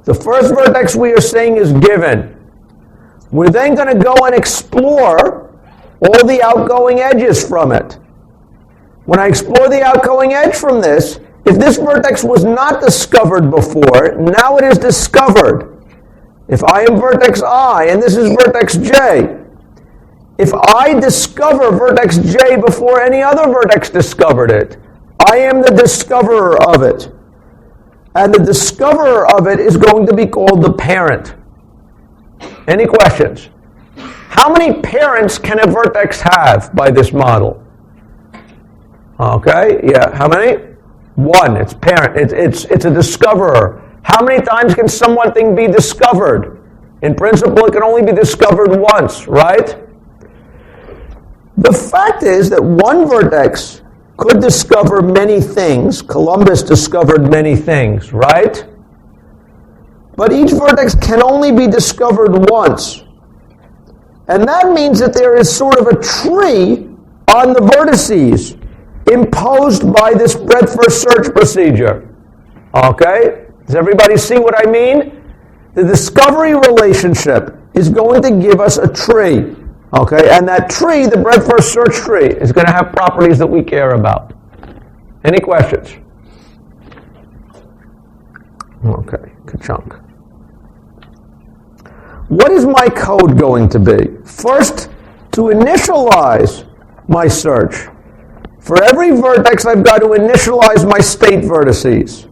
The first vertex we are saying is given. We're then going to go and explore all the outgoing edges from it. When I explore the outgoing edge from this, if this vertex was not discovered before, now it is discovered. If I am vertex I and this is vertex J, if I discover vertex J before any other vertex discovered it, I am the discoverer of it. And the discoverer of it is going to be called the parent. Any questions? How many parents can a vertex have by this model? Okay, yeah, how many? One, it's parent, it's a discoverer. How many times can something be discovered? In principle, it can only be discovered once, right? The fact is that one vertex could discover many things. Columbus discovered many things, right? But each vertex can only be discovered once. And that means that there is sort of a tree on the vertices imposed by this breadth-first search procedure. Okay? Does everybody see what I mean? The discovery relationship is going to give us a tree. Okay? And that tree, the breadth-first search tree, is going to have properties that we care about. Any questions? Okay, ka-chunk. What is my code going to be? First, to initialize my search. For every vertex, I've got to initialize my state vertices.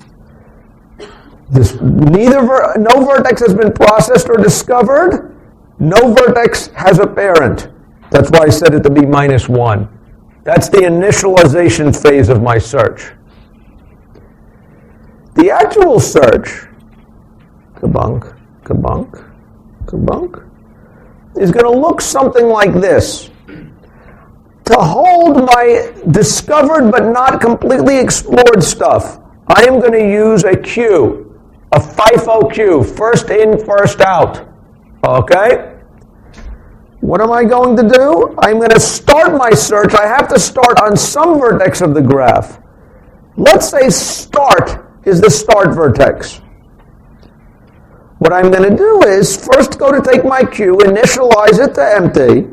No vertex has been processed or discovered. No vertex has a parent. That's why I set it to be -1. That's the initialization phase of my search. The actual search, kabunk, kabunk, kabunk, is going to look something like this. To hold my discovered but not completely explored stuff, I am going to use a queue, a FIFO queue, first in, first out. Okay? What am I going to do? I'm going to start my search. I have to start on some vertex of the graph. Let's say start is the start vertex. What I'm going to do is first go to take my queue, initialize it to empty,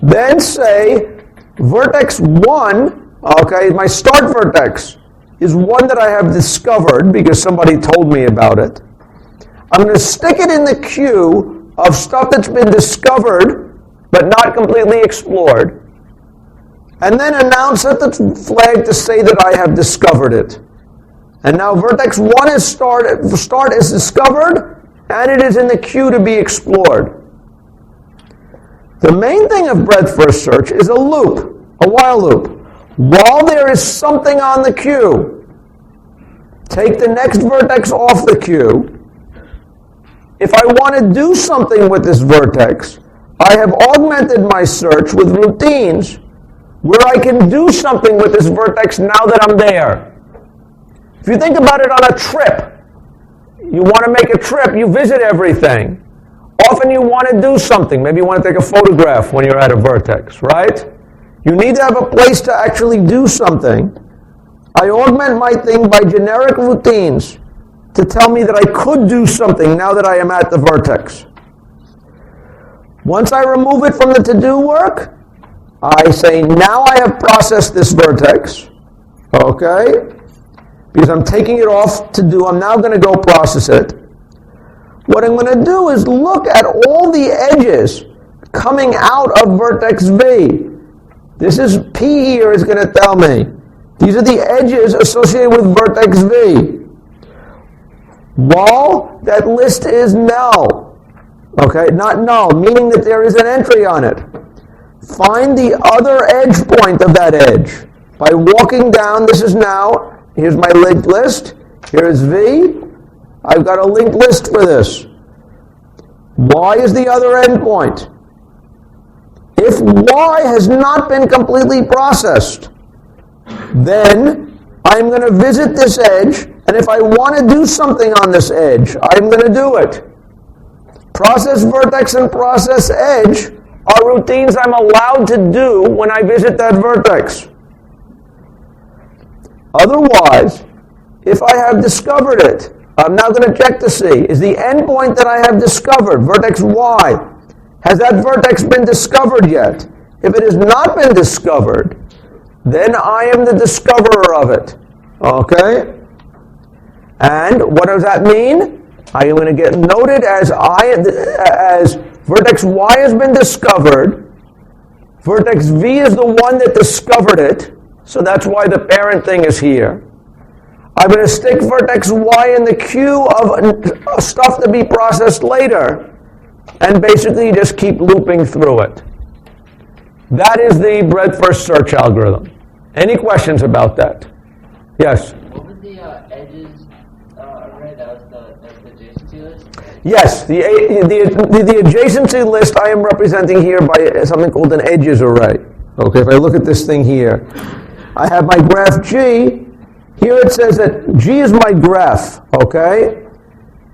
then say vertex 1, okay, my start vertex is one that I have discovered because somebody told me about it. I'm going to stick it in the queue of stuff that's been discovered but not completely explored, and then announce at the flag to say that I have discovered it. And now vertex 1 is start is discovered, and it is in the queue to be explored. The main thing of breadth-first search is a loop, a while loop. While there is something on the queue, take the next vertex off the queue. If I want to do something with this vertex, I have augmented my search with routines where I can do something with this vertex now that I'm there. If you think about it on a trip, you want to make a trip, you visit everything. Often you want to do something. Maybe you want to take a photograph when you're at a vertex, right? You need to have a place to actually do something. I augment my thing by generic routines to tell me that I could do something now that I am at the vertex. Once I remove it from the to-do work, I say, now I have processed this vertex, okay? Because I'm taking it off to do, I'm now going to go process it. What I'm going to do is look at all the edges coming out of vertex V. This is P here is going to tell me. These are the edges associated with vertex V. While that list is null, okay, not null, meaning that there is an entry on it. Find the other edge point of that edge. By walking down, this is now, here's my linked list, here is V. I've got a linked list for this. Y is the other endpoint. If Y has not been completely processed, then I'm going to visit this edge, and if I want to do something on this edge, I'm going to do it. Process vertex and process edge are routines I'm allowed to do when I visit that vertex. Otherwise, if I have discovered it, I'm now going to check to see, is the endpoint that I have discovered, vertex Y, has that vertex been discovered yet? If it has not been discovered, then I am the discoverer of it. Okay? And what does that mean? I am going to get noted as vertex Y has been discovered. Vertex V is the one that discovered it, so that's why the parent thing is here. I'm going to stick vertex Y in the queue of stuff to be processed later, and basically just keep looping through it. That is the breadth first search algorithm. Any questions about that? Yes? What was the edges array? That was the adjacency list? Yes, the adjacency list I am representing here by something called an edges array. Okay, if I look at this thing here, I have my graph G. Here it says that G is my graph, okay?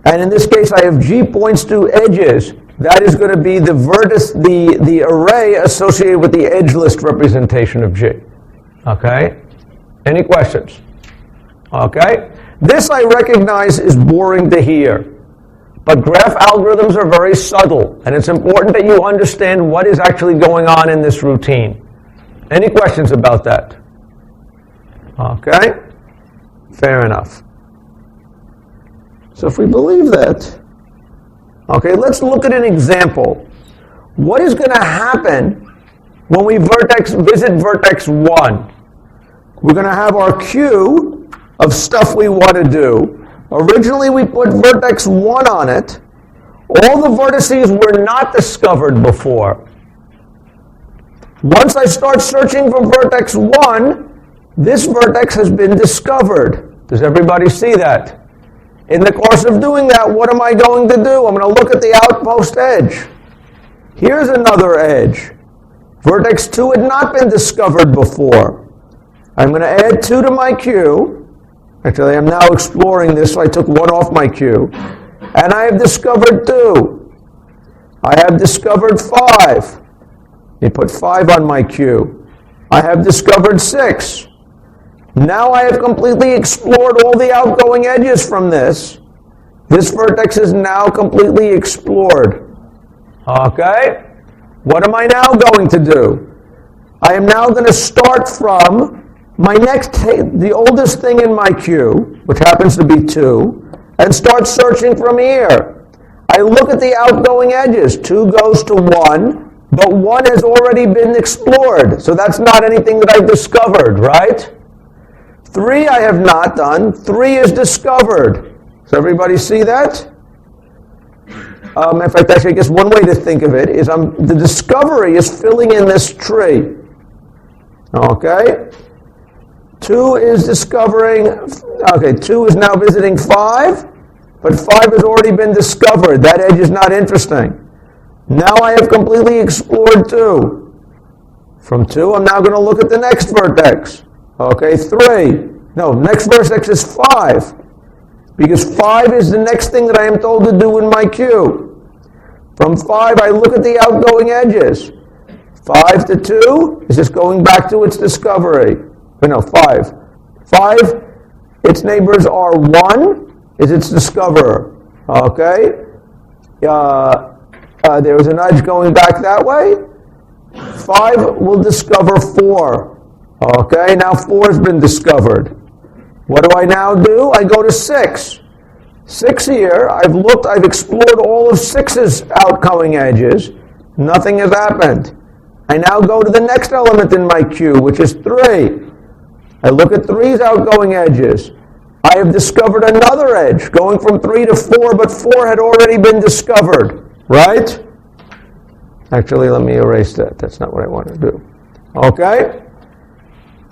And in this case, I have G points to edges. That is going to be the vertex, the array associated with the edge list representation of G. Okay? Any questions? Okay? This I recognize is boring to hear. But graph algorithms are very subtle, and it's important that you understand what is actually going on in this routine. Any questions about that? Okay? Fair enough. So if we believe that, okay, let's look at an example. What is going to happen when we visit vertex 1? We're going to have our queue of stuff we want to do. Originally we put vertex 1 on it. All the vertices were not discovered before. Once I start searching for vertex 1, this vertex has been discovered. Does everybody see that? In the course of doing that, what am I going to do? I'm going to look at the outpost edge. Here's another edge. Vertex 2 had not been discovered before. I'm going to add 2 to my queue. Actually, I'm now exploring this, so I took 1 off my queue. And I have discovered 2. I have discovered 5. You put 5 on my queue. I have discovered 6. Now I have completely explored all the outgoing edges from this. This vertex is now completely explored. Okay? What am I now going to do? I am now going to start from my the oldest thing in my queue, which happens to be 2, and start searching from here. I look at the outgoing edges. 2 goes to 1, but 1 has already been explored, so that's not anything that I've discovered, right? 3 I have not done. 3 is discovered. Does everybody see that? In fact, actually, I guess one way to think of it is the discovery is filling in this tree. Okay? 2 is discovering, okay, 2 is now visiting 5, but 5 has already been discovered. That edge is not interesting. Now I have completely explored 2. From 2, I'm now going to look at the next vertex. Okay, 3. No, next vertex is 5. Because 5 is the next thing that I am told to do in my queue. From 5, I look at the outgoing edges. 5 to 2 is just going back to its discovery. No, 5. 5, its neighbors are 1, is its discoverer. Okay? There was an edge going back that way. 5 will discover 4. Okay, now 4 has been discovered. What do I now do? I go to 6. 6 here, I've explored all of 6's outgoing edges. Nothing has happened. I now go to the next element in my queue, which is 3. I look at 3's outgoing edges. I have discovered another edge, going from 3 to 4, but 4 had already been discovered, right? Actually, let me erase that. That's not what I want to do. Okay?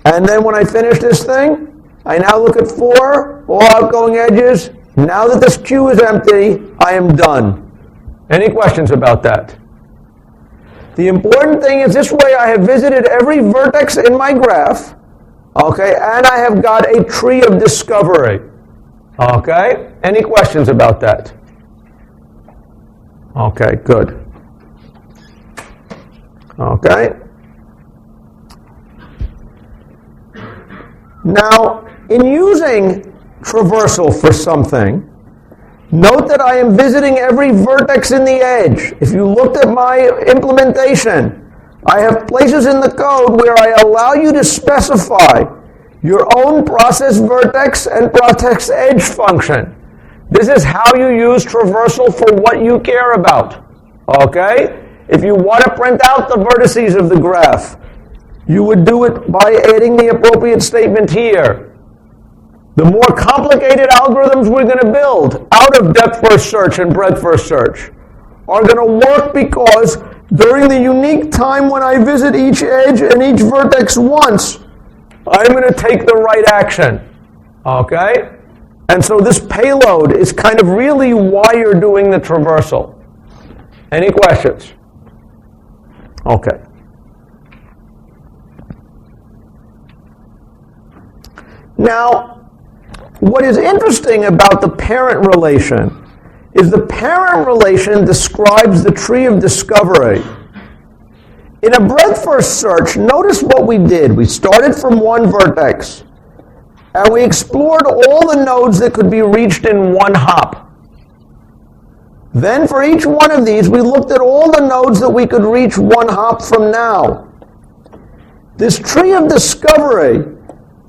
And then when I finish this thing, I now look at 4, all outgoing edges. Now that this queue is empty, I am done. Any questions about that? The important thing is this way I have visited every vertex in my graph, okay, and I have got a tree of discovery. Okay? Any questions about that? Okay, good. Okay? Now, in using traversal for something, note that I am visiting every vertex in the edge. If you looked at my implementation, I have places in the code where I allow you to specify your own process vertex and process edge function. This is how you use traversal for what you care about. Okay? If you want to print out the vertices of the graph, you would do it by adding the appropriate statement here. The more complicated algorithms we're going to build out of depth first search and breadth first search are going to work because during the unique time when I visit each edge and each vertex once, I'm going to take the right action. Okay? And so this payload is kind of really why you're doing the traversal. Any questions? Okay. Now, what is interesting about the parent relation is the parent relation describes the tree of discovery. In a breadth first search, notice what we did. We started from one vertex, and we explored all the nodes that could be reached in one hop. Then for each one of these, we looked at all the nodes that we could reach one hop from now. This tree of discovery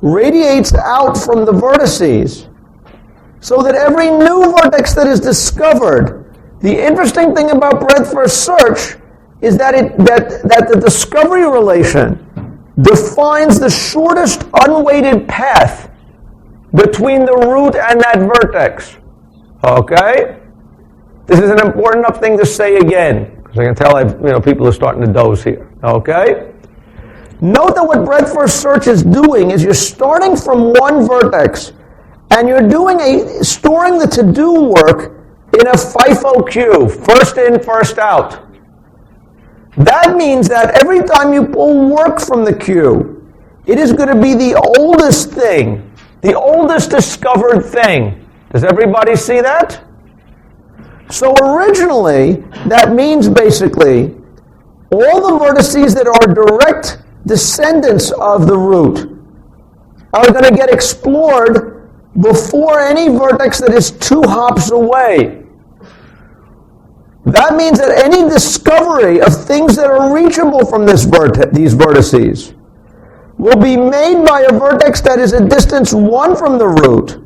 radiates out from the vertices so that every new vertex that is discovered, the interesting thing about breadth first search is that the discovery relation defines the shortest unweighted path between the root and that vertex. Okay? This is an important enough thing to say again, because I can tell people are starting to doze here. Okay? Note that what breadth first search is doing is you're starting from one vertex, and you're storing the to-do work in a FIFO queue, first in, first out. That means that every time you pull work from the queue, it is going to be the oldest thing, the oldest discovered thing. Does everybody see that? So originally, that means basically all the vertices that are direct descendants of the root are going to get explored before any vertex that is 2 hops away. That means that any discovery of things that are reachable from these vertices will be made by a vertex that is a distance 1 from the root,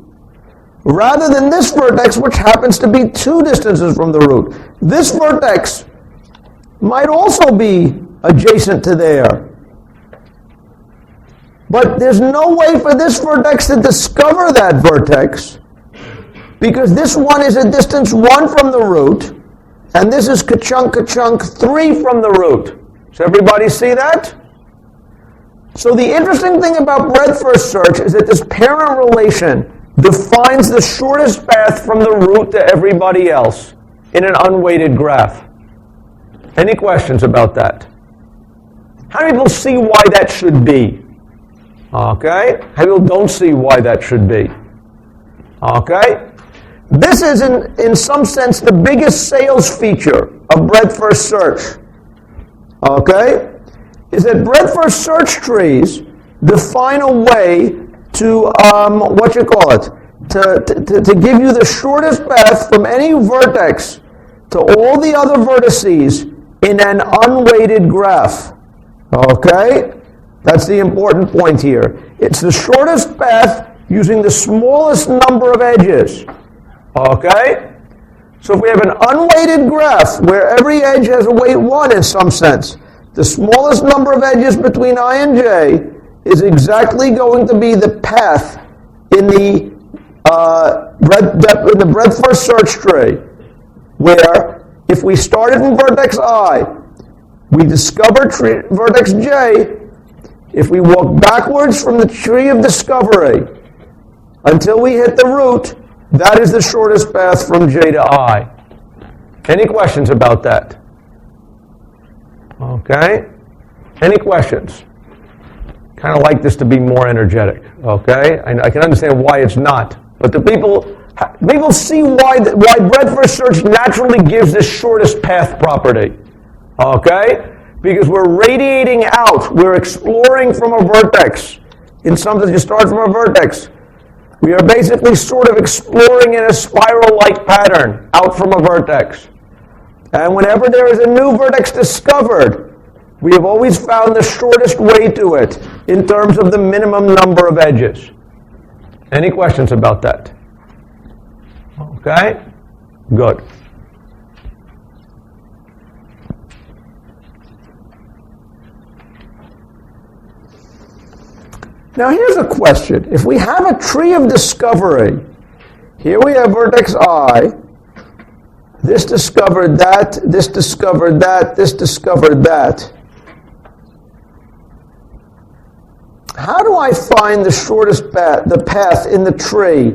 rather than this vertex, which happens to be 2 distances from the root. This vertex might also be adjacent to there. But there's no way for this vertex to discover that vertex, because this one is a distance 1 from the root, and this is ka-chunk 3 from the root. Does everybody see that? So the interesting thing about breadth-first search is that this parent relation defines the shortest path from the root to everybody else in an unweighted graph. Any questions about that? How many people see why that should be? Okay? How many people don't see why that should be? Okay? This is, in some sense, the biggest sales feature of breadth-first search. Okay? Is that breadth-first search trees define a way to, to give you the shortest path from any vertex to all the other vertices in an unweighted graph. Okay? That's the important point here. It's the shortest path using the smallest number of edges. Okay? So if we have an unweighted graph where every edge has a weight 1 in some sense, the smallest number of edges between I and j is exactly going to be the path in the breadth-first search tree, where if we started from vertex I, we discover vertex j. If we walk backwards from the tree of discovery until we hit the root, that is the shortest path from j to I. Any questions about that? Okay? Any questions? Kind of like this to be more energetic. Okay? I can understand why it's not. But the people see why breadth-first search naturally gives this shortest path property. Okay? Because we're radiating out. We're exploring from a vertex. In some sense, you start from a vertex. We are basically sort of exploring in a spiral-like pattern out from a vertex. And whenever there is a new vertex discovered, we have always found the shortest way to it in terms of the minimum number of edges. Any questions about that? Okay? Good. Now here's a question. If we have a tree of discovery, here we have vertex I, this discovered that, this discovered that, this discovered that. How do I find the shortest path, the path in the tree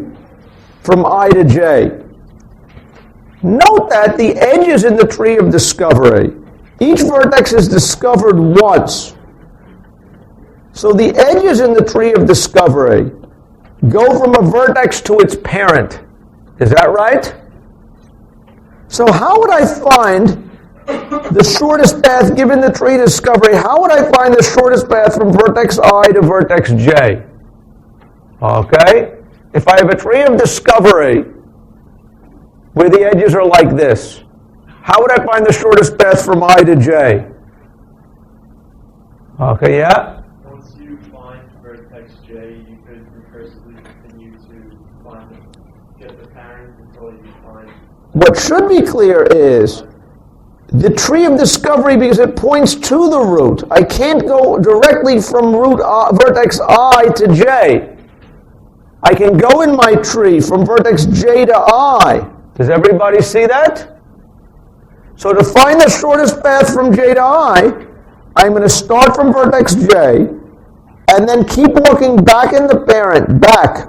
from I to j? Note that the edges in the tree of discovery, each vertex is discovered once. So the edges in the tree of discovery go from a vertex to its parent. Is that right? So how would I find the shortest path given the tree discovery? How would I find the shortest path from vertex I to vertex j? Okay? If I have a tree of discovery where the edges are like this, how would I find the shortest path from I to j? Okay, yeah? Once you find vertex j, you could recursively continue to get the parent until you find. What should be clear is the tree of discovery, because it points to the root. I can't go directly from vertex I to j. I can go in my tree from vertex j to I. Does everybody see that? So to find the shortest path from j to I, I'm going to start from vertex j and then keep walking back in the parent, back,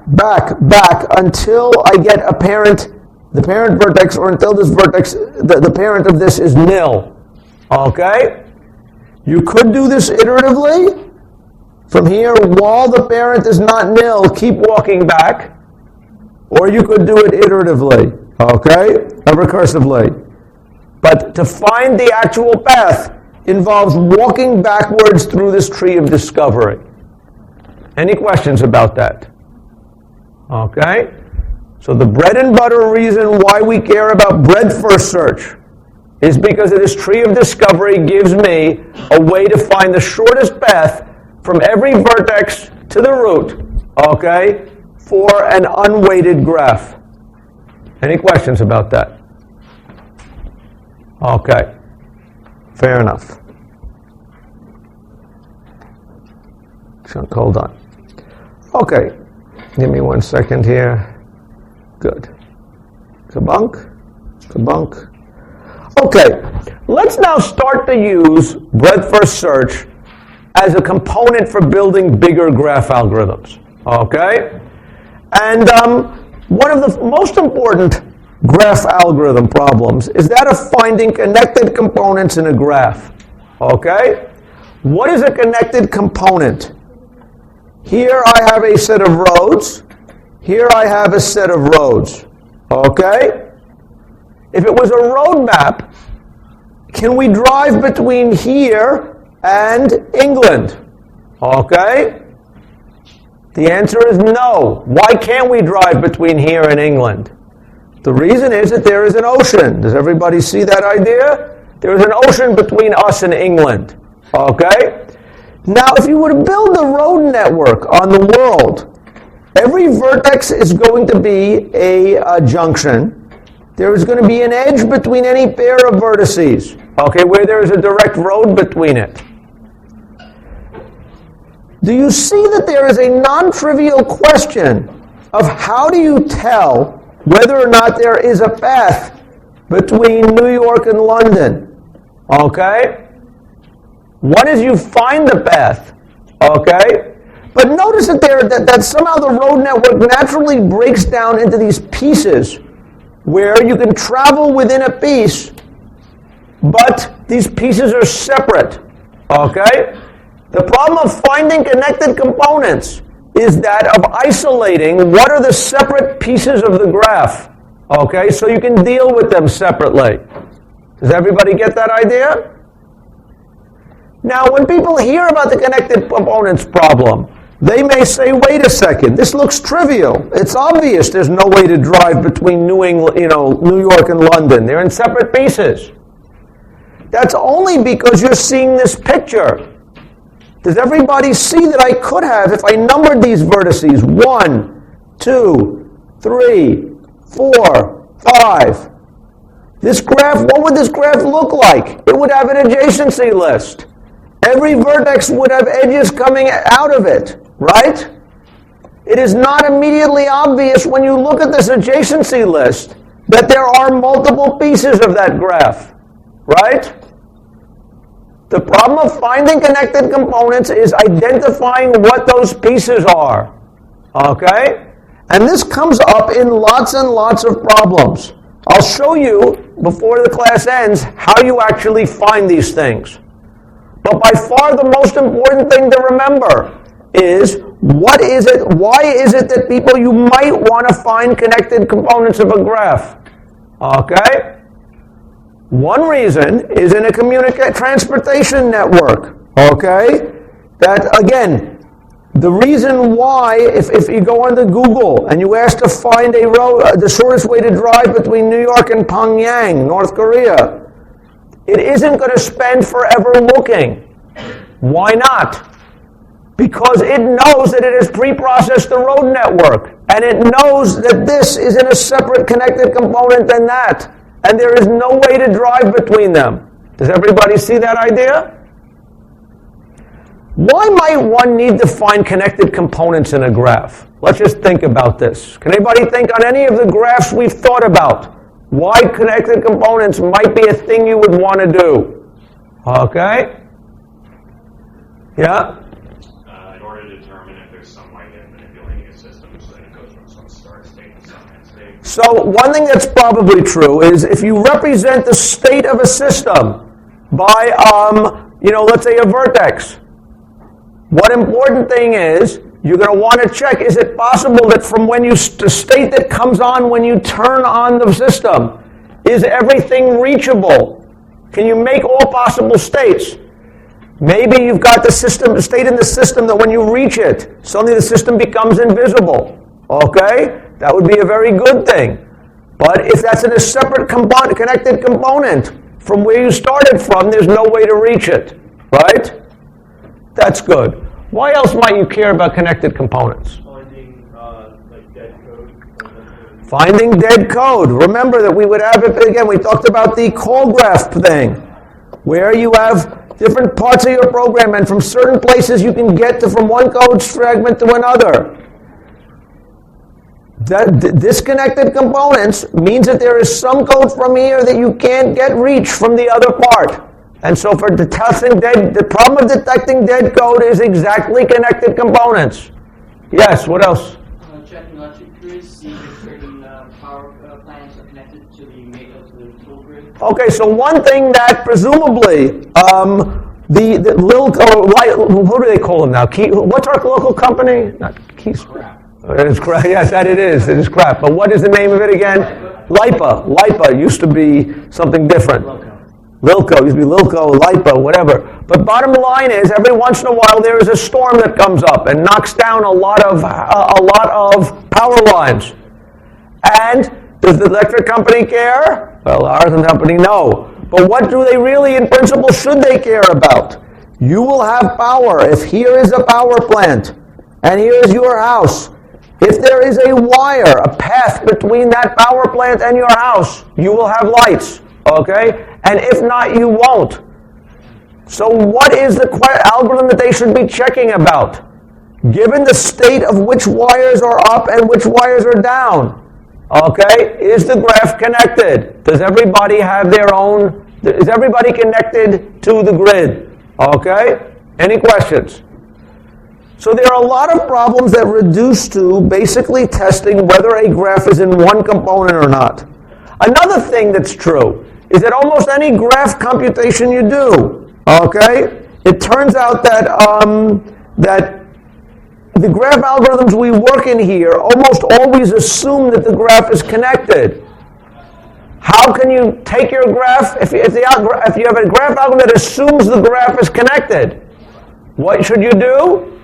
until I get a parent, the parent vertex, or until this vertex, the parent of this is nil. Okay? You could do this iteratively. From here, while the parent is not nil, keep walking back. Or you could do it iteratively. Okay? Or recursively. But to find the actual path involves walking backwards through this tree of discovery. Any questions about that? Okay? So the bread and butter reason why we care about breadth-first search is because this tree of discovery gives me a way to find the shortest path from every vertex to the root, okay, for an unweighted graph. Any questions about that? Okay. Fair enough. So, hold on. Okay. Give me 1 second here. Good. Kabunk. Kabunk. Okay. Let's now start to use breadth-first search as a component for building bigger graph algorithms. Okay? And one of the most important graph algorithm problems is that of finding connected components in a graph. Okay? What is a connected component? Here I have a set of roads. Here I have a set of roads. Okay? If it was a road map, can we drive between here and England? Okay? The answer is no. Why can't we drive between here and England? The reason is that there is an ocean. Does everybody see that idea? There is an ocean between us and England. Okay? Now, if you were to build a road network on the world, every vertex is going to be a junction. There is going to be an edge between any pair of vertices, okay, where there is a direct road between it. Do you see that there is a non-trivial question of how do you tell whether or not there is a path between New York and London? Okay? One is you find the path, okay? But notice that that somehow the road network naturally breaks down into these pieces where you can travel within a piece, but these pieces are separate, okay? The problem of finding connected components is that of isolating what are the separate pieces of the graph, okay? So you can deal with them separately. Does everybody get that idea? Now, when people hear about the connected components problem, they may say, wait a second, this looks trivial. It's obvious there's no way to drive between New York and London. They're in separate pieces. That's only because you're seeing this picture. Does everybody see that I could have, if I numbered these vertices, 1, 2, 3, 4, 5. This graph, what would this graph look like? It would have an adjacency list. Every vertex would have edges coming out of it, right? It is not immediately obvious when you look at this adjacency list that there are multiple pieces of that graph, right? The problem of finding connected components is identifying what those pieces are, okay? And this comes up in lots and lots of problems. I'll show you, before the class ends, how you actually find these things. But by far the most important thing to remember is, what is it, why is it that you might want to find connected components of a graph? Okay? One reason is in a transportation network. Okay? That, again, the reason why, if you go onto Google and you ask to find a road, the shortest way to drive between New York and Pyongyang, North Korea, it isn't going to spend forever looking. Why not? Because it knows that it has pre-processed the road network, and it knows that this is in a separate connected component than that, and there is no way to drive between them. Does everybody see that idea? Why might one need to find connected components in a graph? Let's just think about this. Can anybody think on any of the graphs we've thought about why connected components might be a thing you would want to do? Okay? Yeah? In order to determine if there's some way of manipulating a system so that it goes from some start state to some end state. So one thing that's probably true is if you represent the state of a system by, let's say a vertex, what important thing is, you're going to want to check, is it possible that from when the state that comes on when you turn on the system, is everything reachable? Can you make all possible states? Maybe you've got the state in the system that when you reach it, suddenly the system becomes invisible. Okay? That would be a very good thing. But if that's in a separate connected component from where you started from, there's no way to reach it. Right? That's good. Why else might you care about connected components? Finding dead code. Finding dead code. Remember that we would have it again. We talked about the call graph thing, where you have different parts of your program, and from certain places you can get from one code fragment to another. Disconnected components means that there is some code from here that you can't get reach from the other part. And so for detecting the problem of detecting dead code is exactly connected components. Yes, what else? Checking electric see if certain power plants are connected to the tool grid. Okay, so one thing that presumably the little, what do they call them now? What's our local company? Not Keys. It's crap. Yes, that it is. It is crap. But what is the name of it again? LIPA. LIPA used to be something different. Lilco used to be Lilco, LIPA, whatever. But bottom line is, every once in a while there is a storm that comes up and knocks down a lot of power lines. And does the electric company care? Well, ours company, no. But what do they really, in principle, should they care about? You will have power. If here is a power plant and here is your house, if there is a wire, a path between that power plant and your house, you will have lights. Okay? And if not, you won't. So what is the algorithm that they should be checking about? Given the state of which wires are up and which wires are down. Okay? Is the graph connected? Does everybody have their own? Is everybody connected to the grid? Okay? Any questions? So there are a lot of problems that reduce to basically testing whether a graph is in one component or not. Another thing that's true is that almost any graph computation you do, okay, it turns out that that the graph algorithms we work in here almost always assume that the graph is connected. How can you take your graph, if you have a graph algorithm that assumes the graph is connected, what should you do?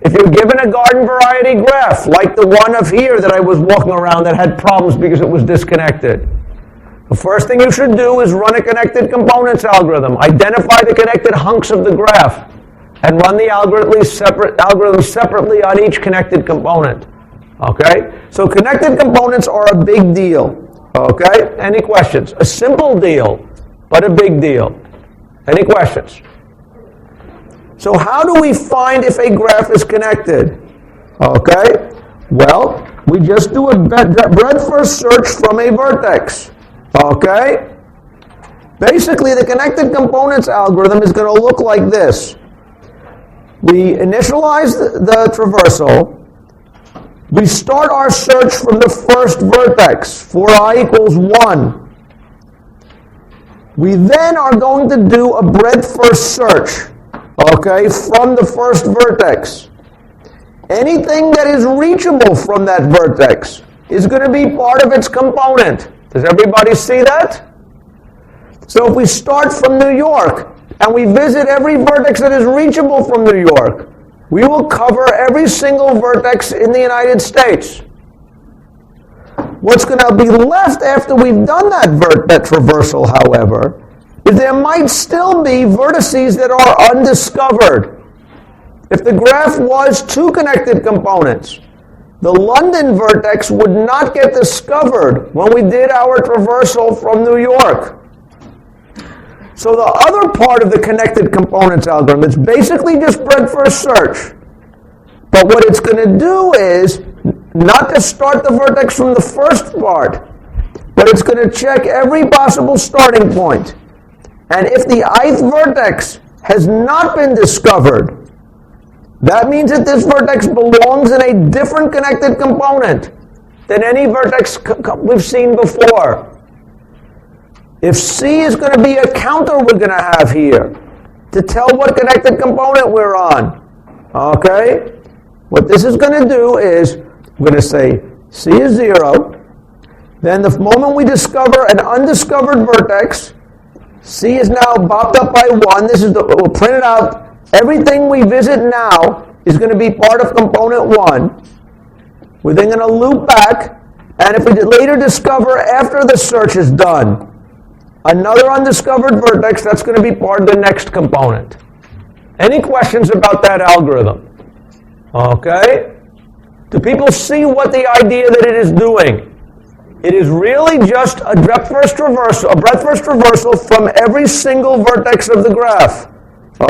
If you're given a garden variety graph, like the one of here that I was walking around that had problems because it was disconnected, the first thing you should do is run a connected components algorithm. Identify the connected hunks of the graph and run the algorithm separately on each connected component. Okay? So connected components are a big deal. Okay? Any questions? A simple deal, but a big deal. Any questions? So how do we find if a graph is connected? Okay? Well, we just do a breadth first search from a vertex. Okay? Basically, the connected components algorithm is going to look like this. We initialize the traversal. We start our search from the first vertex, for I equals 1. We then are going to do a breadth first search, okay, from the first vertex. Anything that is reachable from that vertex is going to be part of its component. Does everybody see that? So if we start from New York and we visit every vertex that is reachable from New York, we will cover every single vertex in the United States. What's going to be left after we've done that traversal, however, is there might still be vertices that are undiscovered. If the graph was two connected components, the London vertex would not get discovered when we did our traversal from New York. So the other part of the connected components algorithm is basically just breadth first search. But what it's going to do is not to start the vertex from the first part, but it's going to check every possible starting point. And if the ith vertex has not been discovered, that means that this vertex belongs in a different connected component than any vertex we've seen before. If C is going to be a counter we're going to have here to tell what connected component we're on, okay? What this is going to do is we're going to say C is 0. Then the moment we discover an undiscovered vertex, C is now bopped up by 1. This is we'll print it out. Everything we visit now is going to be part of component 1. We're then going to loop back, and if we later discover after the search is done another undiscovered vertex, that's going to be part of the next component. Any questions about that algorithm? Okay? Do people see what the idea that it is doing? It is really just a breadth first traversal from every single vertex of the graph.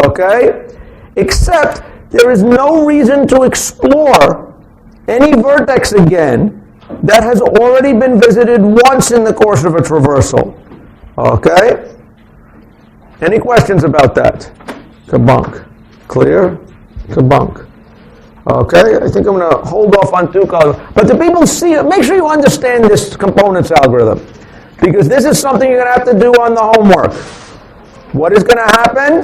Okay? Except there is no reason to explore any vertex again that has already been visited once in the course of a traversal. Okay? Any questions about that? Kabunk. Clear? Kabunk. Okay, I think I'm going to hold off on 2 colors. But the people see, make sure you understand this components algorithm. Because this is something you're going to have to do on the homework. What is going to happen?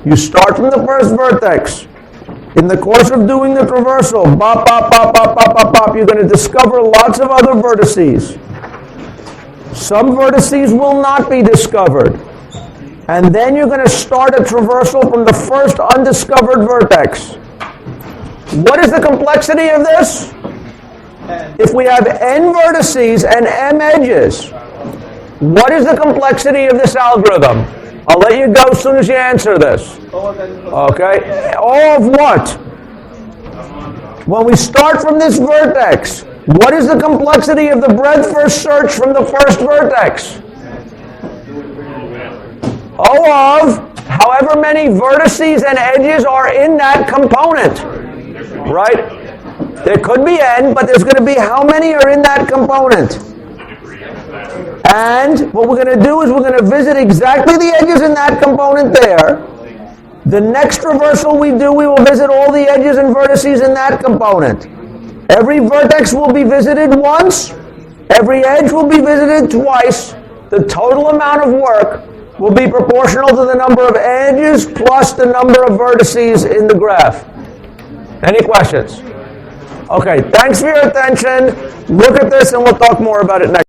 You start from the first vertex. In the course of doing the traversal, bop, bop, bop, bop, bop, bop, bop, you're going to discover lots of other vertices. Some vertices will not be discovered. And then you're going to start a traversal from the first undiscovered vertex. What is the complexity of this? If we have n vertices and m edges, what is the complexity of this algorithm? I'll let you go as soon as you answer this. Okay? All of what? When we start from this vertex, what is the complexity of the breadth first search from the first vertex? O of however many vertices and edges are in that component. Right? There could be n, but there's going to be how many are in that component. And what we're going to do is we're going to visit exactly the edges in that component there. The next traversal we do, we will visit all the edges and vertices in that component. Every vertex will be visited once. Every edge will be visited twice. The total amount of work will be proportional to the number of edges plus the number of vertices in the graph. Any questions? Okay, thanks for your attention. Look at this and we'll talk more about it next.